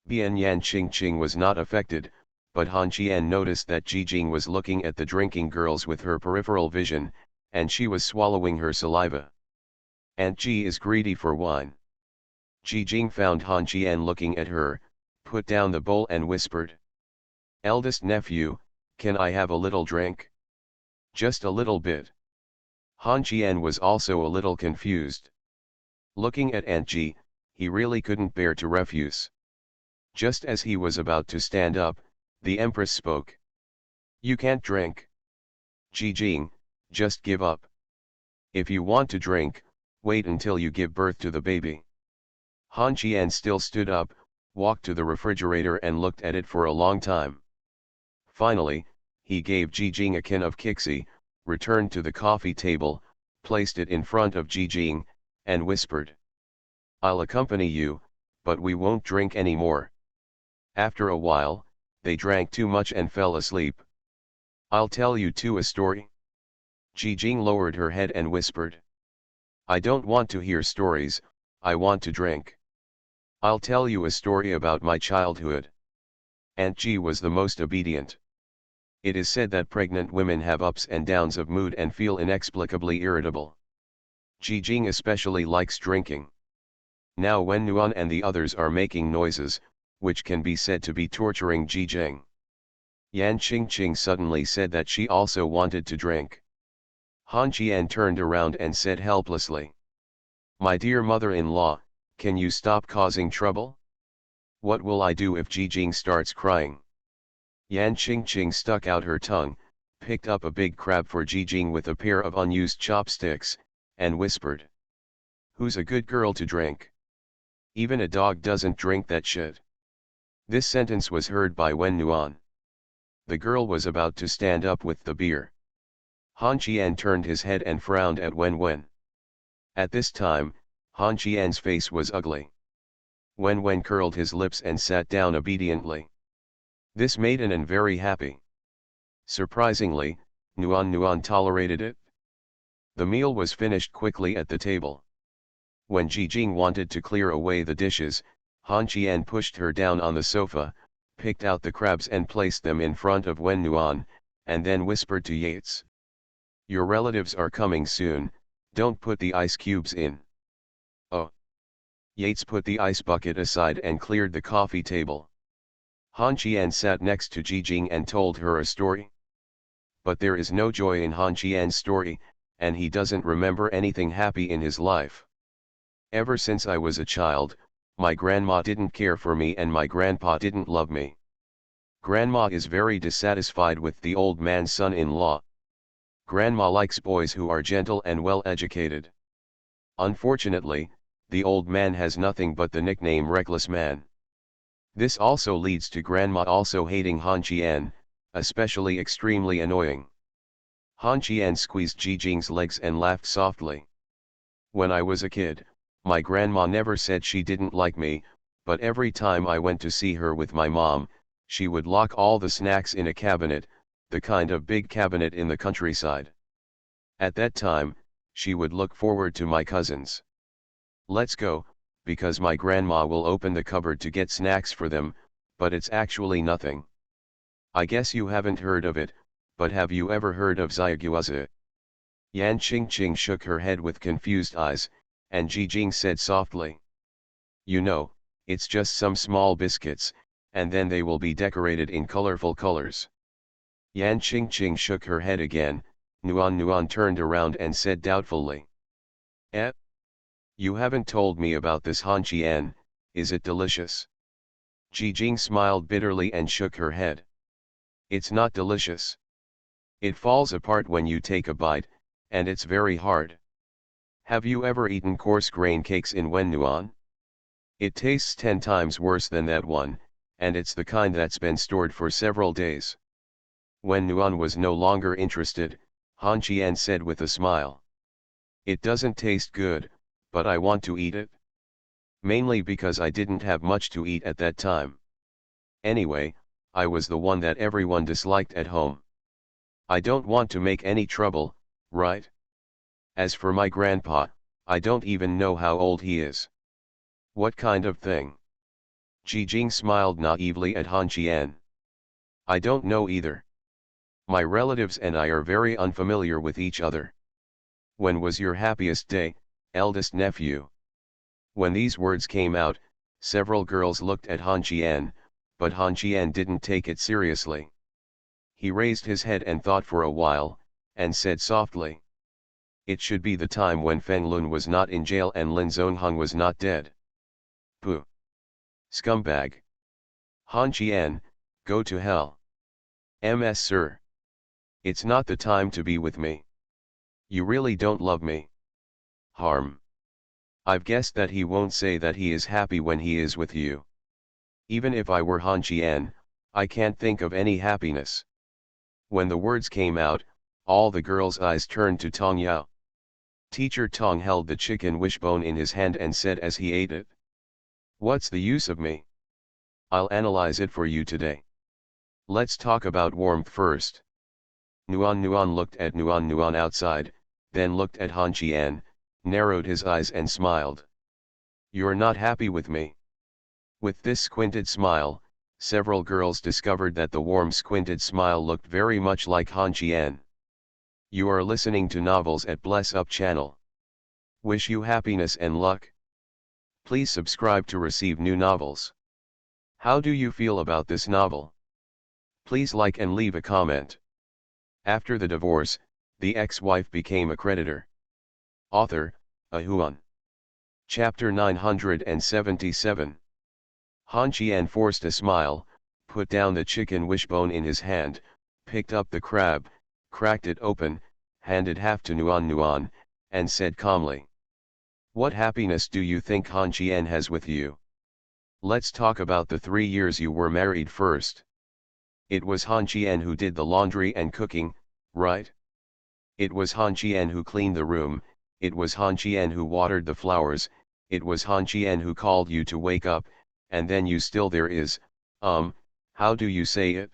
Bian Yan Qingqing was not affected, but Han Qian noticed that Jijing was looking at the drinking girls with her peripheral vision, and she was swallowing her saliva. Aunt Ji is greedy for wine. Jijing found Han Qian looking at her, put down the bowl and whispered. Eldest nephew, can I have a little drink? Just a little bit. Han Qian was also a little confused. Looking at Aunt Ji, he really couldn't bear to refuse. Just as he was about to stand up, the Empress spoke. You can't drink. Jijing, just give up. If you want to drink, wait until you give birth to the baby. Han Qian still stood up, walked to the refrigerator and looked at it for a long time. Finally, he gave Jijing a can of Kixi, returned to the coffee table, placed it in front of Jijing, and whispered. I'll accompany you, but we won't drink any more. After a while, they drank too much and fell asleep. I'll tell you too a story. Jijing lowered her head and whispered. I don't want to hear stories, I want to drink. I'll tell you a story about my childhood. Aunt Ji was the most obedient. It is said that pregnant women have ups and downs of mood and feel inexplicably irritable. Jijing especially likes drinking. Now Wen Nuan and the others are making noises, which can be said to be torturing Jijing. Yan Qingqing suddenly said that she also wanted to drink. Han Qian turned around and said helplessly. My dear mother-in-law, can you stop causing trouble? What will I do if Jijing starts crying? Yan Qingqing stuck out her tongue, picked up a big crab for Jijing with a pair of unused chopsticks, and whispered. Who's a good girl to drink? Even a dog doesn't drink that shit. This sentence was heard by Wen Nuan. The girl was about to stand up with the beer. Han Qian turned his head and frowned at Wen Wen. At this time, Han Qian's face was ugly. Wen Wen curled his lips and sat down obediently. This made An very happy. Surprisingly, Nuan tolerated it. The meal was finished quickly at the table. When Jijing wanted to clear away the dishes, Han Qian pushed her down on the sofa, picked out the crabs and placed them in front of Wen Nuan, and then whispered to Yates. Your relatives are coming soon, don't put the ice cubes in. Oh. Yates put the ice bucket aside and cleared the coffee table. Han Qian sat next to Jijing and told her a story. But there is no joy in Han Qian's story, and he doesn't remember anything happy in his life. Ever since I was a child, my grandma didn't care for me and my grandpa didn't love me. Grandma is very dissatisfied with the old man's son-in-law. Grandma likes boys who are gentle and well educated. Unfortunately, the old man has nothing but the nickname Reckless Man. This also leads to Grandma also hating Han Qian, especially extremely annoying. Han Qian squeezed Jijing's legs and laughed softly. When I was a kid, my grandma never said she didn't like me, but every time I went to see her with my mom, she would lock all the snacks in a cabinet, the kind of big cabinet in the countryside. At that time, she would look forward to my cousins. Let's go, because my grandma will open the cupboard to get snacks for them, but it's actually nothing. I guess you haven't heard of it, but have you ever heard of Xiaoguozi? Yan Qingqing shook her head with confused eyes, and Jijing said softly. You know, it's just some small biscuits, and then they will be decorated in colorful colors. Yan Qingqing shook her head again. Nuan turned around and said doubtfully. Eh? You haven't told me about this Han Qian, is it delicious? Jijing smiled bitterly and shook her head. It's not delicious. It falls apart when you take a bite, and it's very hard. Have you ever eaten coarse grain cakes in Wen Nuan? It tastes 10 times worse than that one, and it's the kind that's been stored for several days. Wen Nuan was no longer interested, Han Qian said with a smile. It doesn't taste good, but I want to eat it. Mainly because I didn't have much to eat at that time. Anyway, I was the one that everyone disliked at home. I don't want to make any trouble, right? As for my grandpa, I don't even know how old he is. What kind of thing? Ji Jing smiled naively at Han Qian. I don't know either. My relatives and I are very unfamiliar with each other. When was your happiest day, eldest nephew? When these words came out, several girls looked at Han Qian, but Han Qian didn't take it seriously. He raised his head and thought for a while, and said softly. It should be the time when Feng Lun was not in jail and Lin Zongheng was not dead. Pooh! Scumbag! Han Qian, go to hell. MS sir. It's not the time to be with me. You really don't love me. Harm. I've guessed that he won't say that he is happy when he is with you. Even if I were Han Qian, I can't think of any happiness. When the words came out, all the girls' eyes turned to Tong Yao. Teacher Tong held the chicken wishbone in his hand and said as he ate it. What's the use of me? I'll analyze it for you today. Let's talk about warmth first. Nuan Nuan looked at Nuan Nuan outside, then looked at Han Qian, narrowed his eyes and smiled. You're not happy with me? With this squinted smile, several girls discovered that the warm squinted smile looked very much like Han Qian. You are listening to novels at Bless Up channel. Wish you happiness and luck. Please subscribe to receive new novels. How do you feel about this novel? Please like and leave a comment. After the divorce, the ex-wife became a creditor. Author, A Huan. Chapter 977. Han Qian forced a smile, put down the chicken wishbone in his hand, picked up the crab, cracked it open, handed half to Nuan Nuan, and said calmly. What happiness do you think Han Qian has with you? Let's talk about the 3 years you were married first. It was Han Qian who did the laundry and cooking, right? It was Han Qian who cleaned the room, it was Han Qian who watered the flowers, it was Han Qian who called you to wake up, and then you still there is, how do you say it?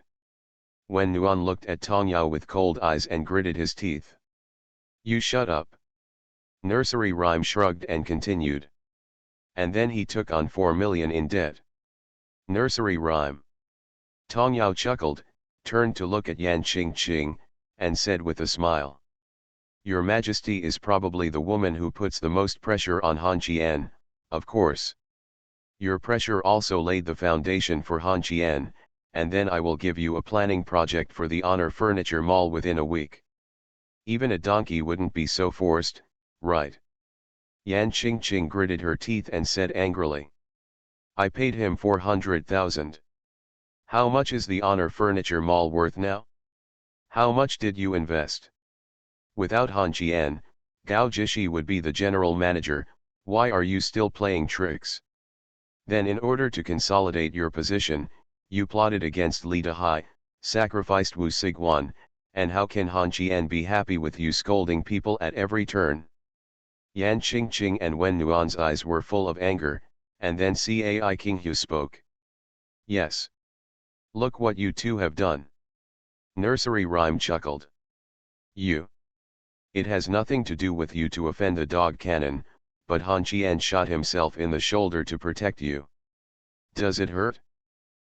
When Nuan looked at Tong Yao with cold eyes and gritted his teeth. You shut up. Nursery rhyme shrugged and continued. And then he took on 4 million in debt. Nursery rhyme. Tong Yao chuckled, turned to look at Yan Qingqing, and said with a smile. Your Majesty is probably the woman who puts the most pressure on Han Qian, of course. Your pressure also laid the foundation for Han Qian, and then I will give you a planning project for the Honor Furniture Mall within a week. Even a donkey wouldn't be so forced, right? Yan Qingqing gritted her teeth and said angrily. I paid him 400,000. How much is the Honor Furniture Mall worth now? How much did you invest? Without Han Qian, Gao Jishi would be the general manager. Why are you still playing tricks? Then in order to consolidate your position, you plotted against Li Dehai, sacrificed Wu Siguan, and how can Han Qian be happy with you scolding people at every turn? Yan Qingqing and Wen Nuan's eyes were full of anger, and then Cai Qinghu spoke. Yes. Look what you two have done. Nursery rhyme chuckled. You. It has nothing to do with you to offend the dog cannon, but Han Qian shot himself in the shoulder to protect you. Does it hurt?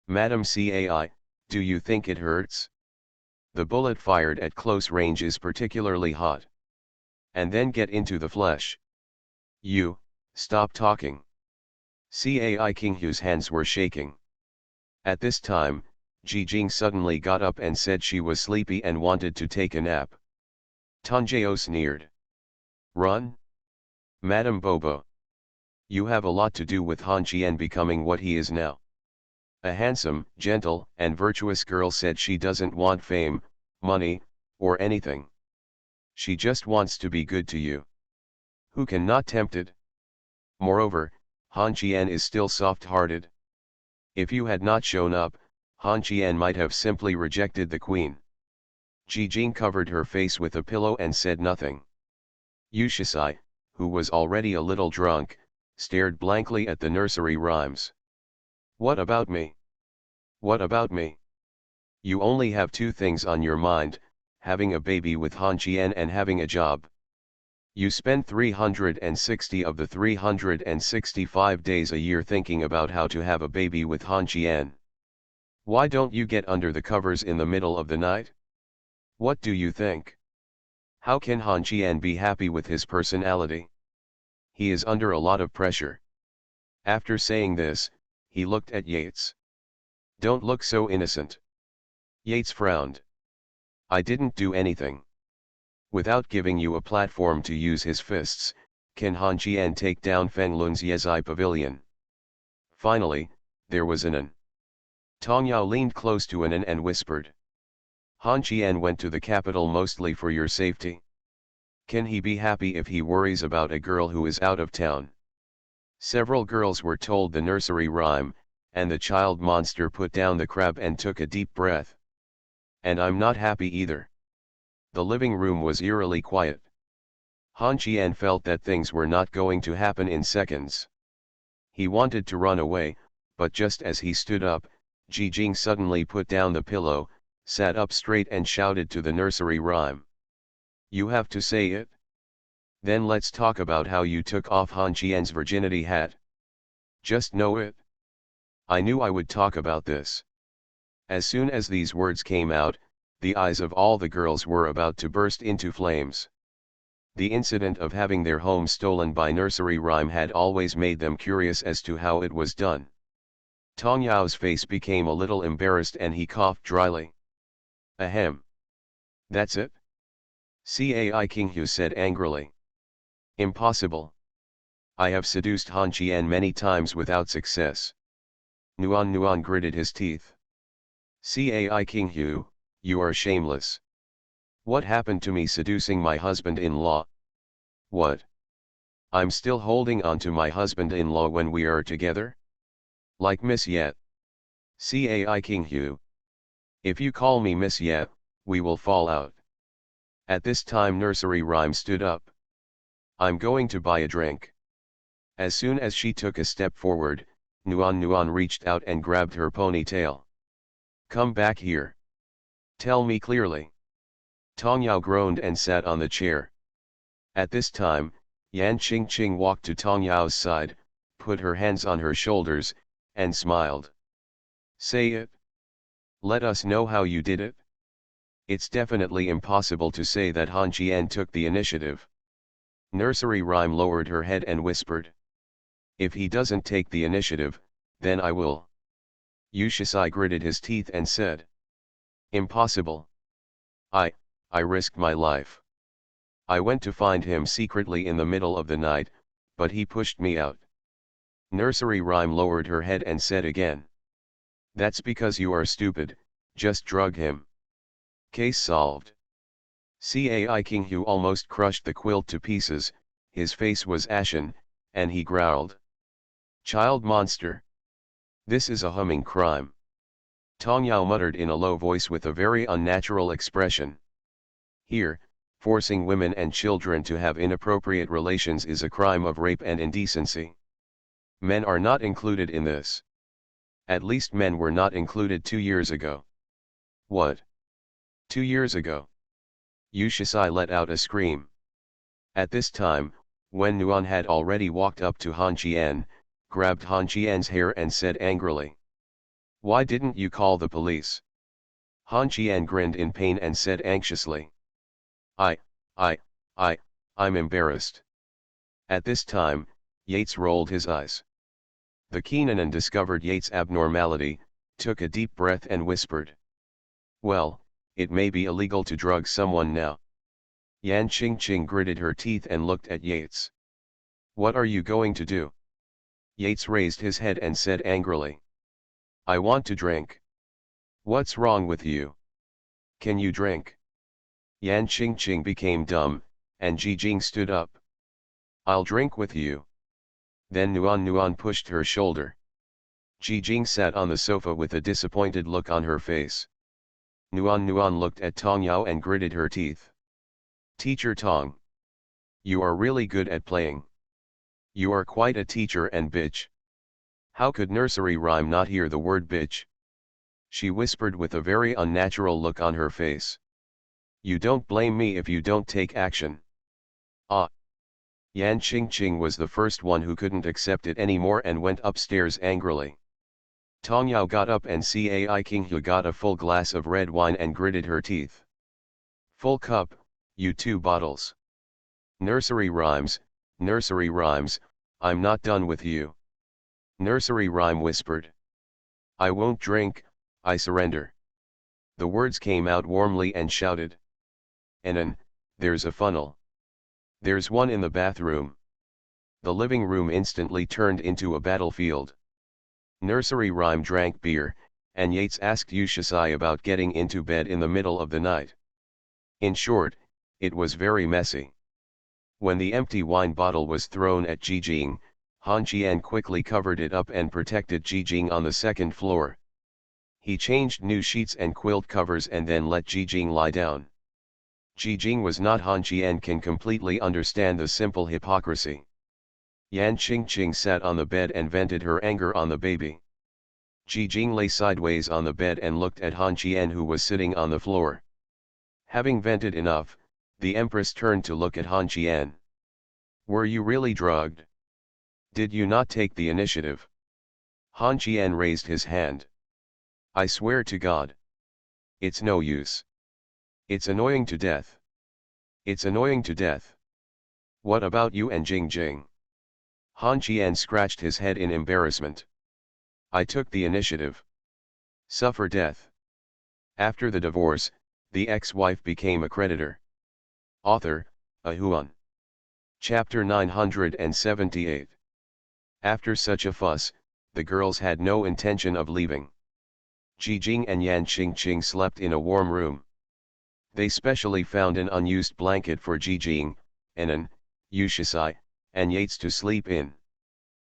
Madam Cai, do you think it hurts? The bullet fired at close range is particularly hot. And then get into the flesh. You, stop talking. Cai Qinghu's hands were shaking. At this time, Ji Jing suddenly got up and said she was sleepy and wanted to take a nap. Tanjao sneered. Run? Madam Bobo. You have a lot to do with Han Qian becoming what he is now. A handsome, gentle, and virtuous girl said she doesn't want fame, money, or anything. She just wants to be good to you. Who can not tempt it? Moreover, Han Qian is still soft-hearted. If you had not shown up, Han Qian might have simply rejected the queen. Ji Jing covered her face with a pillow and said nothing. Yushisai, who was already a little drunk, stared blankly at the nursery rhymes. What about me? What about me? You only have two things on your mind, having a baby with Han Qian and having a job. You spend 360 of the 365 days a year thinking about how to have a baby with Han Qian. Why don't you get under the covers in the middle of the night? What do you think? How can Han Qian be happy with his personality? He is under a lot of pressure. After saying this, he looked at Yates. Don't look so innocent. Yates frowned. I didn't do anything. Without giving you a platform to use his fists, can Han Qian take down Fenglun's Yezai Pavilion? Finally, there was an. Tong Yao leaned close to An and whispered. Han Qian went to the capital mostly for your safety. Can he be happy if he worries about a girl who is out of town? Several girls were told the nursery rhyme, and the child monster put down the crab and took a deep breath. And I'm not happy either. The living room was eerily quiet. Han Qian felt that things were not going to happen in seconds. He wanted to run away, but just as he stood up, Ji Jing suddenly put down the pillow, sat up straight and shouted to the nursery rhyme. You have to say it? Then let's talk about how you took off Han Qian's virginity hat. Just know it. I knew I would talk about this. As soon as these words came out, the eyes of all the girls were about to burst into flames. The incident of having their home stolen by nursery rhyme had always made them curious as to how it was done. Tong Yao's face became a little embarrassed and he coughed dryly. Ahem. That's it? Cai Qinghu said angrily. Impossible. I have seduced Han Qian many times without success. Nuan gritted his teeth. Cai Qinghu, you are shameless. What happened to me seducing my husband-in-law? What? I'm still holding on to my husband-in-law when we are together? Like Miss Yet. Cai Qinghu. If you call me Miss Yet, we will fall out. At this time nursery rhyme stood up. I'm going to buy a drink. As soon as she took a step forward, Nuan reached out and grabbed her ponytail. Come back here. Tell me clearly. Tong Yao groaned and sat on the chair. At this time, Yan Qingqing walked to Tong Yao's side, put her hands on her shoulders, and smiled. Say it. Let us know how you did it. It's definitely impossible to say that Han Qian took the initiative. Nursery rhyme lowered her head and whispered. If he doesn't take the initiative, then I will. Yu Shisai gritted his teeth and said. Impossible. I risked my life. I went to find him secretly in the middle of the night, but he pushed me out. Nursery rhyme lowered her head and said again. That's because you are stupid, just drug him. Case solved. Cai Qinghu almost crushed the quilt to pieces, his face was ashen, and he growled. Child monster. This is a humming crime. Tong Yao muttered in a low voice with a very unnatural expression. Here, forcing women and children to have inappropriate relations is a crime of rape and indecency. Men are not included in this. At least men were not included 2 years ago. What? 2 years ago? Yu Shisai let out a scream. At this time, Wen Nuan had already walked up to Han Qian, grabbed Han Qian's hair and said angrily. Why didn't you call the police? Han Qian grinned in pain and said anxiously. I'm embarrassed. At this time, Yates rolled his eyes. The Keenanan discovered Yates' abnormality, took a deep breath and whispered. Well, it may be illegal to drug someone now. Yan Qingqing gritted her teeth and looked at Yates. What are you going to do? Yates raised his head and said angrily. I want to drink. What's wrong with you? Can you drink? Yan Qingqing became dumb, and Ji Jing stood up. I'll drink with you. Then Nuan pushed her shoulder. Ji Jing sat on the sofa with a disappointed look on her face. Nuan looked at Tong Yao and gritted her teeth. Teacher Tong. You are really good at playing. You are quite a teacher and bitch. How could nursery rhyme not hear the word bitch? She whispered with a very unnatural look on her face. You don't blame me if you don't take action. Ah. Yan Qingqing was the first one who couldn't accept it anymore and went upstairs angrily. Tong Yao got up and Cai Qinghu got a full glass of red wine and gritted her teeth. Full cup, you 2 bottles. Nursery rhymes, I'm not done with you. Nursery rhyme whispered. I won't drink, I surrender. The words came out warmly and shouted. Anan, there's a funnel. There's one in the bathroom. The living room instantly turned into a battlefield. Nursery rhyme drank beer, and Yates asked Yushasai about getting into bed in the middle of the night. In short, it was very messy. When the empty wine bottle was thrown at Jijing, Han Qian quickly covered it up and protected Jijing on the second floor. He changed new sheets and quilt covers and then let Jijing lie down. Jijing was not Han Qian can completely understand the simple hypocrisy. Yan Qingqing sat on the bed and vented her anger on the baby. Jijing lay sideways on the bed and looked at Han Qian who was sitting on the floor. Having vented enough, the Empress turned to look at Han Qian. Were you really drugged? Did you not take the initiative? Han Qian raised his hand. I swear to God. It's no use. It's annoying to death. It's annoying to death. What about you and Jing? Han Qian scratched his head in embarrassment. I took the initiative. Suffer death. After the divorce, the ex-wife became a creditor. Author, Ahuan. Chapter 978. After such a fuss, the girls had no intention of leaving. Jijing and Yan Qingqing slept in a warm room. They specially found an unused blanket for Jijing, Anan, Yushasai, and Yates to sleep in.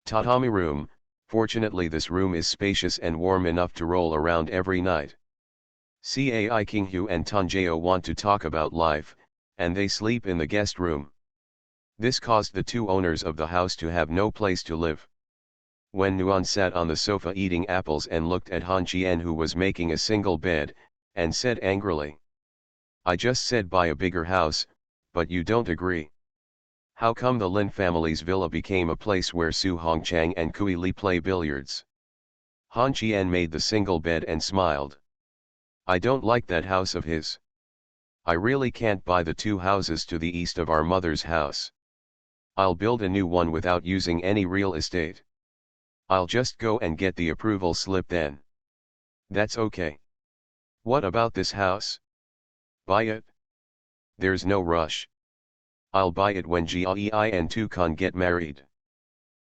Tatami room, fortunately this room is spacious and warm enough to roll around every night. Cai Qinghu and Tanjeo want to talk about life, and they sleep in the guest room. This caused the 2 owners of the house to have no place to live. When Nuan sat on the sofa eating apples and looked at Han Qian who was making a single bed, and said angrily. I just said buy a bigger house, but you don't agree. How come the Lin family's villa became a place where Su Hongchang and Kui Li play billiards? Han Qian made the single bed and smiled. I don't like that house of his. I really can't buy the 2 houses to the east of our mother's house. I'll build a new one without using any real estate. I'll just go and get the approval slip then. That's okay. What about this house? Buy it? There's no rush. I'll buy it when Jiai and Tukan get married.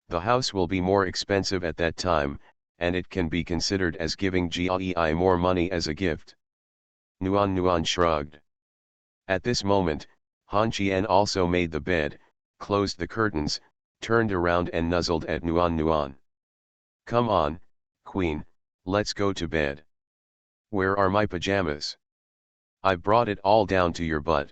The house will be more expensive at that time, and it can be considered as giving Jiai more money as a gift. Nuan shrugged. At this moment, Han Qian also made the bed, closed the curtains, turned around and nuzzled at Nuan. Come on, Queen, let's go to bed. Where are my pajamas? I've brought it all down to your butt.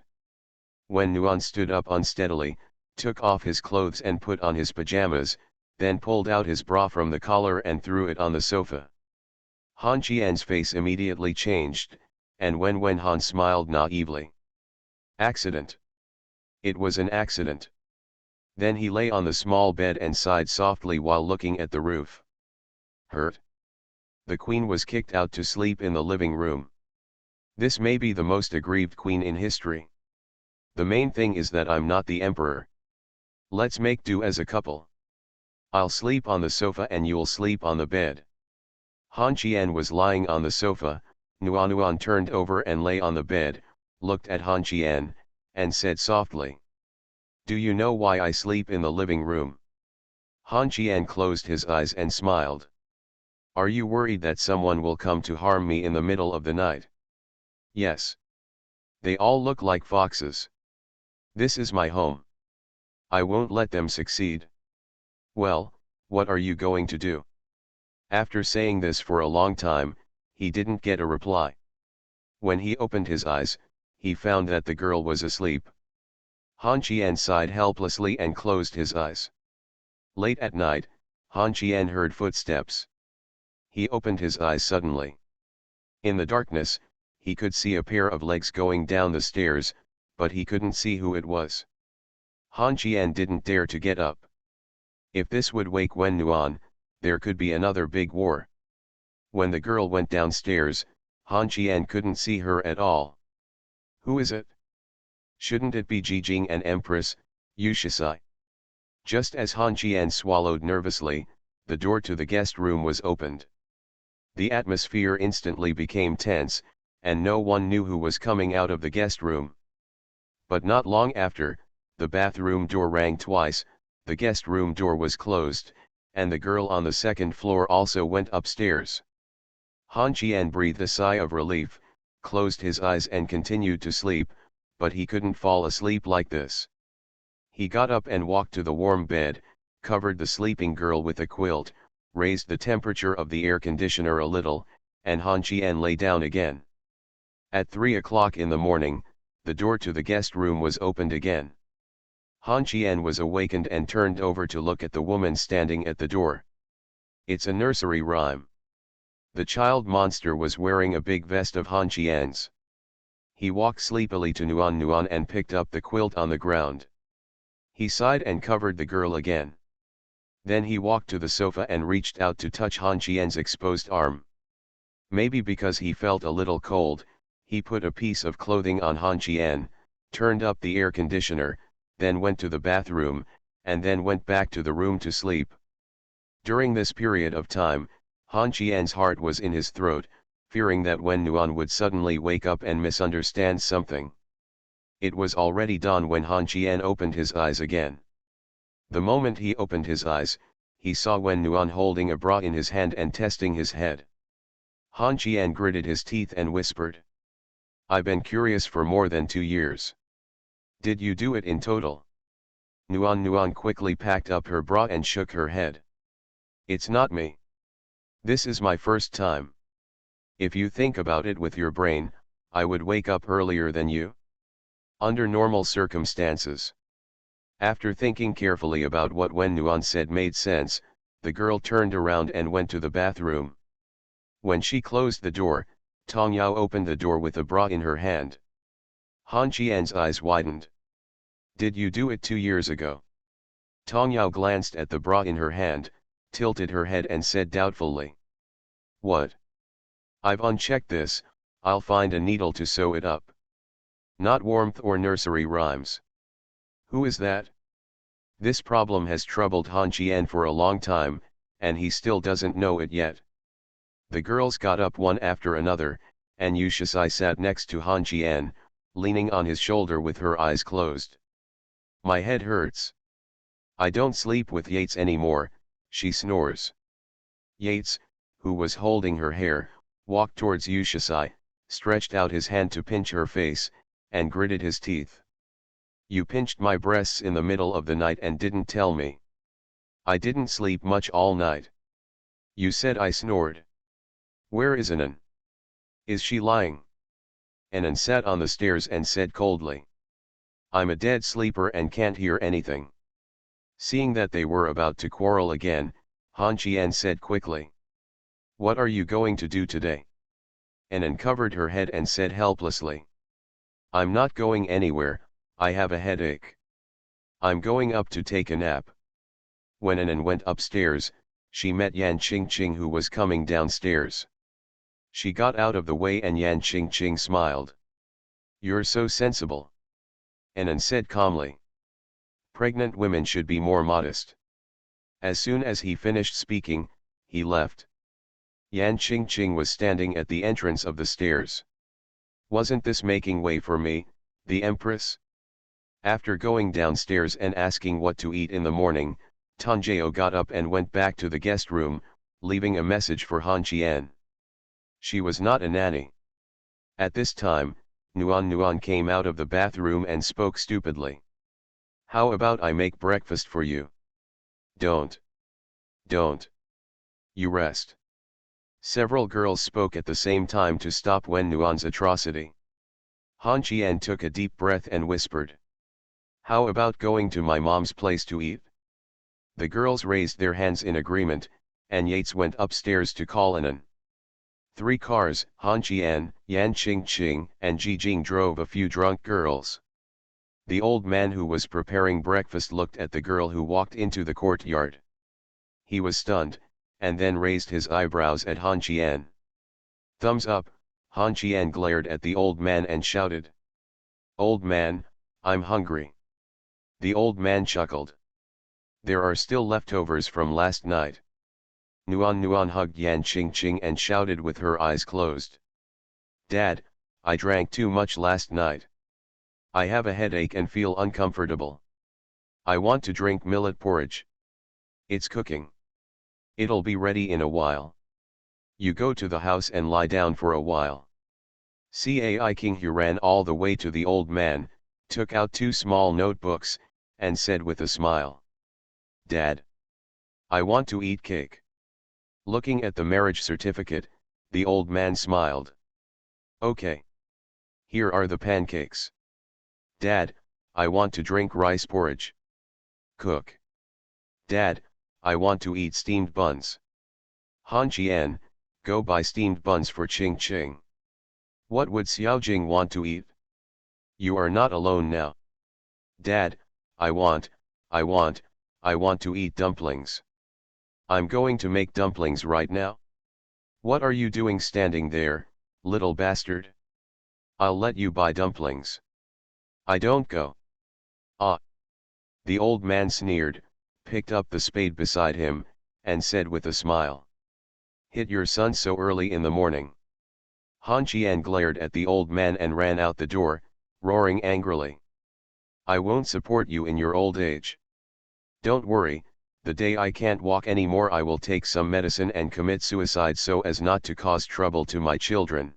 When Nuan stood up unsteadily, took off his clothes and put on his pajamas, then pulled out his bra from the collar and threw it on the sofa. Han Qian's face immediately changed, and when Han smiled naively. Accident. It was an accident. Then he lay on the small bed and sighed softly while looking at the roof. Hurt? The queen was kicked out to sleep in the living room. This may be the most aggrieved queen in history. The main thing is that I'm not the emperor. Let's make do as a couple. I'll sleep on the sofa and you'll sleep on the bed. Han Qian was lying on the sofa, Nuan turned over and lay on the bed, looked at Han Qian, and said softly. Do you know why I sleep in the living room? Han Qian closed his eyes and smiled. Are you worried that someone will come to harm me in the middle of the night? Yes. They all look like foxes. This is my home. I won't let them succeed. Well, what are you going to do? After saying this for a long time, he didn't get a reply. When he opened his eyes, he found that the girl was asleep. Han Qian sighed helplessly and closed his eyes. Late at night, Han Qian heard footsteps. He opened his eyes suddenly. In the darkness, he could see a pair of legs going down the stairs, but he couldn't see who it was. Han Qian didn't dare to get up. If this would wake Wen Nuan, there could be another big war. When the girl went downstairs, Han Qian couldn't see her at all. Who is it? Shouldn't it be Jijing and Empress, Yushasai? Just as Han Qian swallowed nervously, the door to the guest room was opened. The atmosphere instantly became tense, and no one knew who was coming out of the guest room. But not long after, the bathroom door rang twice, the guest room door was closed, and the girl on the second floor also went upstairs. Han Qian breathed a sigh of relief, closed his eyes and continued to sleep, but he couldn't fall asleep like this. He got up and walked to the warm bed, covered the sleeping girl with a quilt, raised the temperature of the air conditioner a little, and Han Qian lay down again. At 3 o'clock in the morning, the door to the guest room was opened again. Han Qian was awakened and turned over to look at the woman standing at the door. It's a nursery rhyme. The child monster was wearing a big vest of Han Qian's. He walked sleepily to Nuan Nuan and picked up the quilt on the ground. He sighed and covered the girl again. Then he walked to the sofa and reached out to touch Han Qian's exposed arm. Maybe because he felt a little cold, he put a piece of clothing on Han Qian, turned up the air conditioner, then went to the bathroom, and then went back to the room to sleep. During this period of time, Han Qian's heart was in his throat, fearing that Wen Nuan would suddenly wake up and misunderstand something. It was already dawn when Han Qian opened his eyes again. The moment he opened his eyes, he saw Wen Nuan holding a bra in his hand and testing his head. Han Qian gritted his teeth and whispered, "I've been curious for more than 2 years. Did you do it in total?" Nuan Nuan quickly packed up her bra and shook her head. "It's not me. This is my first time. If you think about it with your brain, I would wake up earlier than you. Under normal circumstances." After thinking carefully about what Wen Nuan said made sense, the girl turned around and went to the bathroom. When she closed the door, Tong Yao opened the door with a bra in her hand. Han Qian's eyes widened. "Did you do it 2 years ago?" Tong Yao glanced at the bra in her hand, tilted her head and said doubtfully, "What? I've unchecked this, I'll find a needle to sew it up. Not warmth or nursery rhymes. Who is that?" This problem has troubled Han Qian for a long time, and he still doesn't know it yet. The girls got up one after another, and Yushasai sat next to Han Qian, leaning on his shoulder with her eyes closed. "My head hurts. I don't sleep with Yates anymore," she snores. Yates, who was holding her hair, walked towards Yushasai, stretched out his hand to pinch her face, and gritted his teeth. "You pinched my breasts in the middle of the night and didn't tell me. I didn't sleep much all night. You said I snored. Where is Anan? Is she lying?" Anan sat on the stairs and said coldly, "I'm a dead sleeper and can't hear anything." Seeing that they were about to quarrel again, Han Qian said quickly, "What are you going to do today?" Anan covered her head and said helplessly, "I'm not going anywhere, I have a headache. I'm going up to take a nap." When Anan went upstairs, she met Yan Qingqing who was coming downstairs. She got out of the way and Yan Qingqing smiled. "You're so sensible," Anan said calmly. "Pregnant women should be more modest." As soon as he finished speaking, he left. Yan Qingqing was standing at the entrance of the stairs. "Wasn't this making way for me, the Empress?" After going downstairs and asking what to eat in the morning, Tanjeo got up and went back to the guest room, leaving a message for Han Qian. She was not a nanny. At this time, Nuan Nuan came out of the bathroom and spoke stupidly. "How about I make breakfast for you?" Don't. You rest." Several girls spoke at the same time to stop Wen Nuan's atrocity. Han Qian took a deep breath and whispered, How about going to my mom's place to eat? The girls raised their hands in agreement, and Yates went upstairs to call Anan. 3 cars, Han Qian, Yan Qingqing, and Ji Jing drove a few drunk girls. The old man who was preparing breakfast looked at the girl who walked into the courtyard. He was stunned, and then raised his eyebrows at Han Qian. Thumbs up, Han Qian glared at the old man and shouted. Old man, I'm hungry. The old man chuckled. There are still leftovers from last night. Nuan Nuan hugged Yan Qingqing and shouted with her eyes closed. Dad, I drank too much last night. I have a headache and feel uncomfortable. I want to drink millet porridge. It's cooking. It'll be ready in a while. You go to the house and lie down for a while. Cai King Hu ran all the way to the old man, took out 2 small notebooks, and said with a smile. Dad. I want to eat cake. Looking at the marriage certificate, the old man smiled. Okay. Here are the pancakes. Dad, I want to drink rice porridge. Cook. Dad, I want to eat steamed buns. Han Qian, go buy steamed buns for Qing Qing. What would Xiaojing want to eat? You are not alone now. Dad, I want to eat dumplings. I'm going to make dumplings right now. What are you doing standing there, little bastard? I'll let you buy dumplings. I don't go. Ah. The old man sneered, picked up the spade beside him, and said with a smile. Hit your son so early in the morning. Han Qian glared at the old man and ran out the door, roaring angrily. I won't support you in your old age. Don't worry, the day I can't walk anymore I will take some medicine and commit suicide so as not to cause trouble to my children.